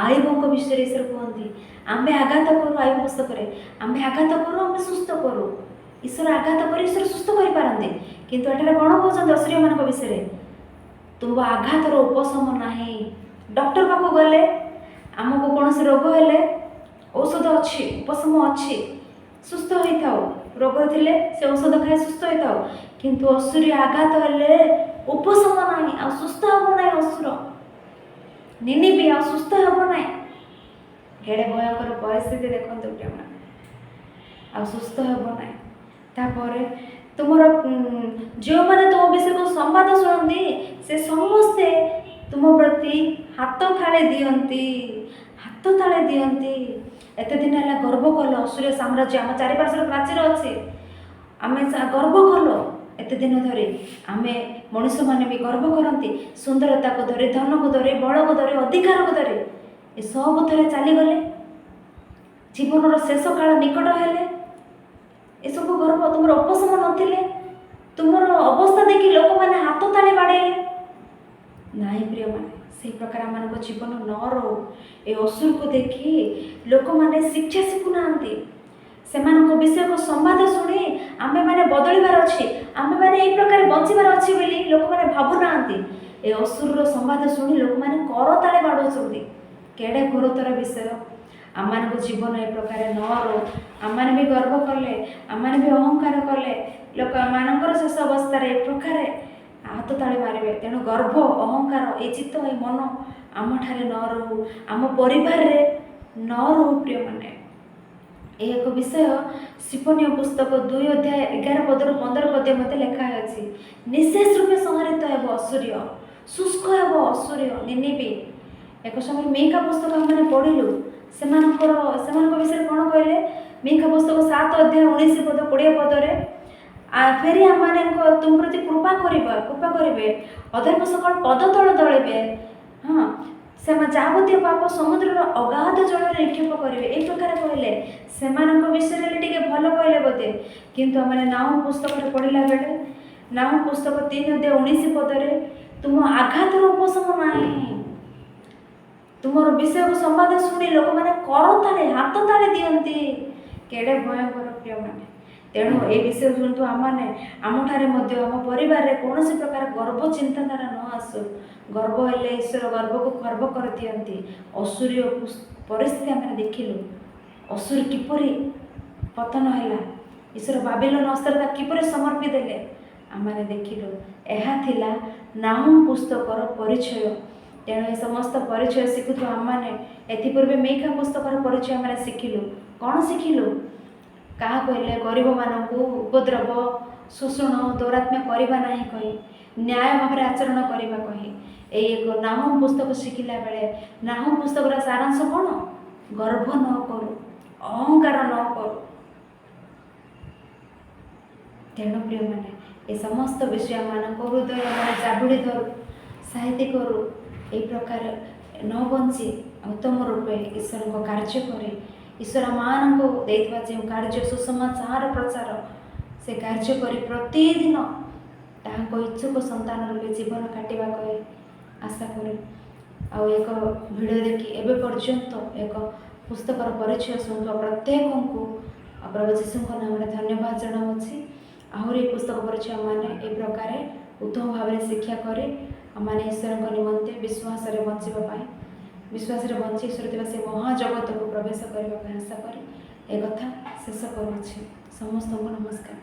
ଆୟୁବଙ୍କ ବିଷୟରେ ଈଶ୍ୱର କୁହନ୍ତି, ଆମ୍ଭେ ଆଘାତ କରୁ, ଆୟୁବ ପୁସ୍ତକରେ, ଆମ୍ଭେ ଆଘାତ କରୁ, ଆମେ ସୁସ୍ଥ କରୁ। ଈଶ୍ୱର ଆଘାତ କରି ଈଶ୍ୱର ସୁସ୍ଥ କରିପାରନ୍ତି, କିନ୍ତୁ ଏଠାରେ କ'ଣ କହୁଛନ୍ତି ଅସୁରୀୟମାନଙ୍କ ବିଷୟରେ? ତୁମ ଆଘାତର ଉପଶମ ନାହିଁ। ଡକ୍ଟର ପାଖକୁ ଗଲେ ଆମକୁ କୌଣସି ରୋଗ ହେଲେ ଔଷଧ ଅଛି, ଉପଶମ ଅଛି, ସୁସ୍ଥ ହୋଇଥାଉ। ରୋଗ ଥିଲେ ସେ ଔଷଧ ଖାଇ ସୁସ୍ଥ ହୋଇଥାଉ, କିନ୍ତୁ ଅସୁରୀ ଆଘାତ ହେଲେ ଉପଶମ ନାହିଁ, ଆଉ ସୁସ୍ଥ ହେବ ନାହିଁ। ଅସୁର ନିନିବି ଆଉ ସୁସ୍ଥ ହେବ ନାହିଁ। କେଡ଼େ ଭୟଙ୍କର ପରିସ୍ଥିତି ଦେଖନ୍ତୁ ପ୍ରିୟମାନେ, ଆଉ ସୁସ୍ଥ ହେବ ନାହିଁ। ତାପରେ ତୁମର ଯେଉଁମାନେ ତୁମ ବିଷୟକୁ ସମ୍ବାଦ ଶୁଣନ୍ତି ସେ ସମସ୍ତେ ତୁମ ପ୍ରତି ହାତ ଥାଳି ଦିଅନ୍ତି। ଏତେ ଦିନ ହେଲା ଗର୍ବ କଲ, ଅସୁରୀୟ ସାମ୍ରାଜ୍ୟ ଆମ ଚାରିପାର୍ଶ୍ୱରେ ପ୍ରାଚୀର ଅଛି, ଆମେ ଗର୍ବ କଲ ଏତେ ଦିନ ଧରି। ଆମେ ମଣିଷମାନେ ବି ଗର୍ବ କରନ୍ତି, ସୁନ୍ଦରତାକୁ ଧରି, ଧନକୁ ଧରି, ବଳକୁ ଧରି, ଅଧିକାରକୁ ଧରି। ଏସବୁ ଥରେ ଚାଲିଗଲେ, ଜୀବନର ଶେଷ କାଳ ନିକଟ ହେଲେ ଗର୍ବ ତୁମର ଉପଶମ ନଥିଲେ ତୁମର ଅବସ୍ଥା ଦେଖି ଲୋକମାନେ ହାତ ତାଳି ବାଡ଼େଇଲେ। ନାଇଁ ପ୍ରିୟମାନେ, ସେହି ପ୍ରକାର ଆମମାନଙ୍କ ଜୀବନ ନ ରହୁ। ଏ ଅସୁରକୁ ଦେଖି ଲୋକମାନେ ଶିକ୍ଷା ଶିଖୁନାହାନ୍ତି। ସେମାନଙ୍କ ବିଷୟକୁ ସମ୍ବାଦ ଶୁଣି ଆମେମାନେ ବଦଳିବାର ଅଛି, ଆମେମାନେ ଏହି ପ୍ରକାର ବଞ୍ଚିବାର ଅଛି ବୋଲି ଲୋକମାନେ ଭାବୁନାହାନ୍ତି। ଏ ଅସୁରର ସମ୍ବାଦ ଶୁଣି ଲୋକମାନେ କରତାଳେ ବାଡ଼ଉଛନ୍ତି। କେଡ଼େ ଘୋରତର ବିଷୟ। ଆମମାନଙ୍କ ଜୀବନ ଏ ପ୍ରକାର ନ ରହୁ। ଆମମାନେ ବି ଗର୍ବ କଲେ, ଆମମାନେ ବି ଅହଙ୍କାର କଲେ, ଲୋକମାନଙ୍କର ଶେଷ ଅବସ୍ଥାରେ ଏ ପ୍ରକାର ହାତ ତାଳି ମାରିବେ। ତେଣୁ ଗର୍ବ, ଅହଙ୍କାର, ଏ ଚିତ୍ତ, ଏ ମନ ଆମଠାରେ ନ ରହୁ, ଆମ ପରିବାରରେ ନ ରହୁ ପ୍ରିୟମାନେ। ଏ ଏକ ବିଷୟ ଶ୍ରୀପନୀୟ ପୁସ୍ତକ 2 ଅଧ୍ୟାୟ 11 ପଦରୁ 15 ପଦ ମୋତେ ଲେଖା ଅଛି। ନିଶେଷ ରୂପେ ସଂହରିତ ହେବ ଅସୁରୀୟ, ଶୁଷ୍କ ହେବ ଅସୁରୀୟ ନିନିବି। ଏକ ସମୟରେ ମିକା ପୁସ୍ତକ ଆମେ ପଢ଼ିଲୁ। ସେମାନଙ୍କ ବିଷୟରେ କ'ଣ କହିଲେ? ମିକା ପୁସ୍ତକ 7 ଅଧ୍ୟାୟ 19 ପଦ 20 ପଦରେ ଫେରି ଆମମାନଙ୍କ ତୁମ ପ୍ରତି କୃପା କରିବେ, ଅଧର୍ମ ସକାଳ ପଦ ତଳ ଦଳିବେ। ହଁ, ସେମାନେ ଯାବତୀୟ ପାପ ସମୁଦ୍ରର ଅଗାଧ ଜଳରେ ନିକ୍ଷେପ କରିବେ। এই ପ୍ରକାର କହିଲେ। ସେମାନଙ୍କ ବିଷୟରେ ଟିକେ ଭଲ କହିଲେ ବୋଧେ, କିନ୍ତୁ ଆମେ ନାହୁମ ପୁସ୍ତକରେ ପଢ଼ିଲା ବେଳେ ନାହୁମ ପୁସ୍ତକ 3 ଅଧ୍ୟାୟ 19 ପଦରେ ତୁମ ଆଘାତର ଉପଶମ ନାହିଁ। ତୁମର ବିଷୟକୁ ସମ୍ବାଦ ଶୁଣି ଲୋକମାନେ କରତାଳେ ହାତ ତାଳି ଦିଅନ୍ତି। କେଡ଼େ ଭୟଙ୍କର ପ୍ରିୟମାନେ। ତେଣୁ ଏ ବିଷୟ ଶୁଣନ୍ତୁ ଆମମାନେ ଆମଠାରେ ମଧ୍ୟ ଆମ ପରିବାରରେ କୌଣସି ପ୍ରକାର ଗର୍ବ ଚିନ୍ତାଧାରା ନ ଆସୁ। ଗର୍ବ ହେଲେ ଈଶ୍ୱର ଗର୍ବକୁ ଖର୍ବ କରିଦିଅନ୍ତି। ଅସୁରୀୟ ପରିସ୍ଥିତି ଆମେ ଦେଖିଲୁ। ଅସୁର କିପରି ପତନ ହେଲା, ଈଶ୍ୱର ବାବିଲୋନ ଅସ୍ତ୍ରତା କିପରି ସମର୍ପି ଦେଲେ ଆମମାନେ ଦେଖିଲୁ। ଏହା ଥିଲା ନାହୁମ ପୁସ୍ତକର ପରିଚୟ। ତେଣୁ ଏ ସମସ୍ତ ପରିଚୟ ଶିଖୁଥିବା ଆମମାନେ ଏଥିପୂର୍ବେ ମିକା ପୁସ୍ତକର ପରିଚୟ ଆମେ ଶିଖିଲୁ। କ'ଣ ଶିଖିଲୁ? କାହା କହିଲେ? ଗରିବମାନଙ୍କୁ ଉପଦ୍ରବ, ଶୋଷଣ, ଦୌରାତ୍ମ୍ୟ କରିବା ନାହିଁ କହି, ନ୍ୟାୟ ଭାବରେ ଆଚରଣ କରିବା କହି। ଏଇ ଏକ ନାହୁମ ପୁସ୍ତକ ଶିଖିଲା ବେଳେ ନାହୁମ ପୁସ୍ତକର ସାରାଂଶ କ'ଣ? ଗର୍ବ ନ କରୁ, ଅହଙ୍କାର ନ କରୁ। ତେଣୁ ପ୍ରିୟମାନେ, ଏ ସମସ୍ତ ବିଷୟମାନଙ୍କ ହୃଦୟ ମାନେ ଜାବୁଡ଼ି ଧରୁ, ସାହିତ୍ୟ କରୁ। এই ପ୍ରକାର ନ ବଞ୍ଚି ଉତ୍ତମ ରୂପେ ଈଶ୍ୱରଙ୍କ କାର୍ଯ୍ୟ କରି, ଈଶ୍ୱର ମାନଙ୍କୁ ଦେଇଥିବା ଯେଉଁ କାର୍ଯ୍ୟ ସୁସମାଚାର ପ୍ରଚାର, ସେ କାର୍ଯ୍ୟ କରି ପ୍ରତିଦିନ ତାହାଙ୍କ ଇଚ୍ଛୁକ ସନ୍ତାନ ରୂପେ ଜୀବନ କାଟିବା କହି ଆଶା କରେ। ଆଉ ଏକ ଭିଡ଼ିଓ ଦେଖି ଏବେ ପର୍ଯ୍ୟନ୍ତ ଏକ ପୁସ୍ତକର ପରିଚୟ ଶୁଣୁଥିବା ପ୍ରତ୍ୟେକଙ୍କୁ ପ୍ରଭୁ ଯୀଶୁଙ୍କ ନାମରେ ଧନ୍ୟବାଦ ଜଣାଉଛି। ଆହୁରି ଏ ପୁସ୍ତକ ପରିଚୟ ମାନେ ଏ ପ୍ରକାର ଉତ୍ତମ ଭାବରେ ଶିକ୍ଷା କରି ଆମମାନେ ଈଶ୍ୱରଙ୍କ ନିମନ୍ତେ ବିଶ୍ୱାସରେ ବଞ୍ଚିବା ପାଇଁ, ବିଶ୍ୱାସରେ ବଞ୍ଚି ଈଶ୍ୱର ଥିବା ସେ ମହାଜଗତକୁ ପ୍ରବେଶ କରିବା ପାଇଁ ଆଶା କରି ଏ କଥା ଶେଷ କରୁଅଛି। ସମସ୍ତଙ୍କୁ ନମସ୍କାର।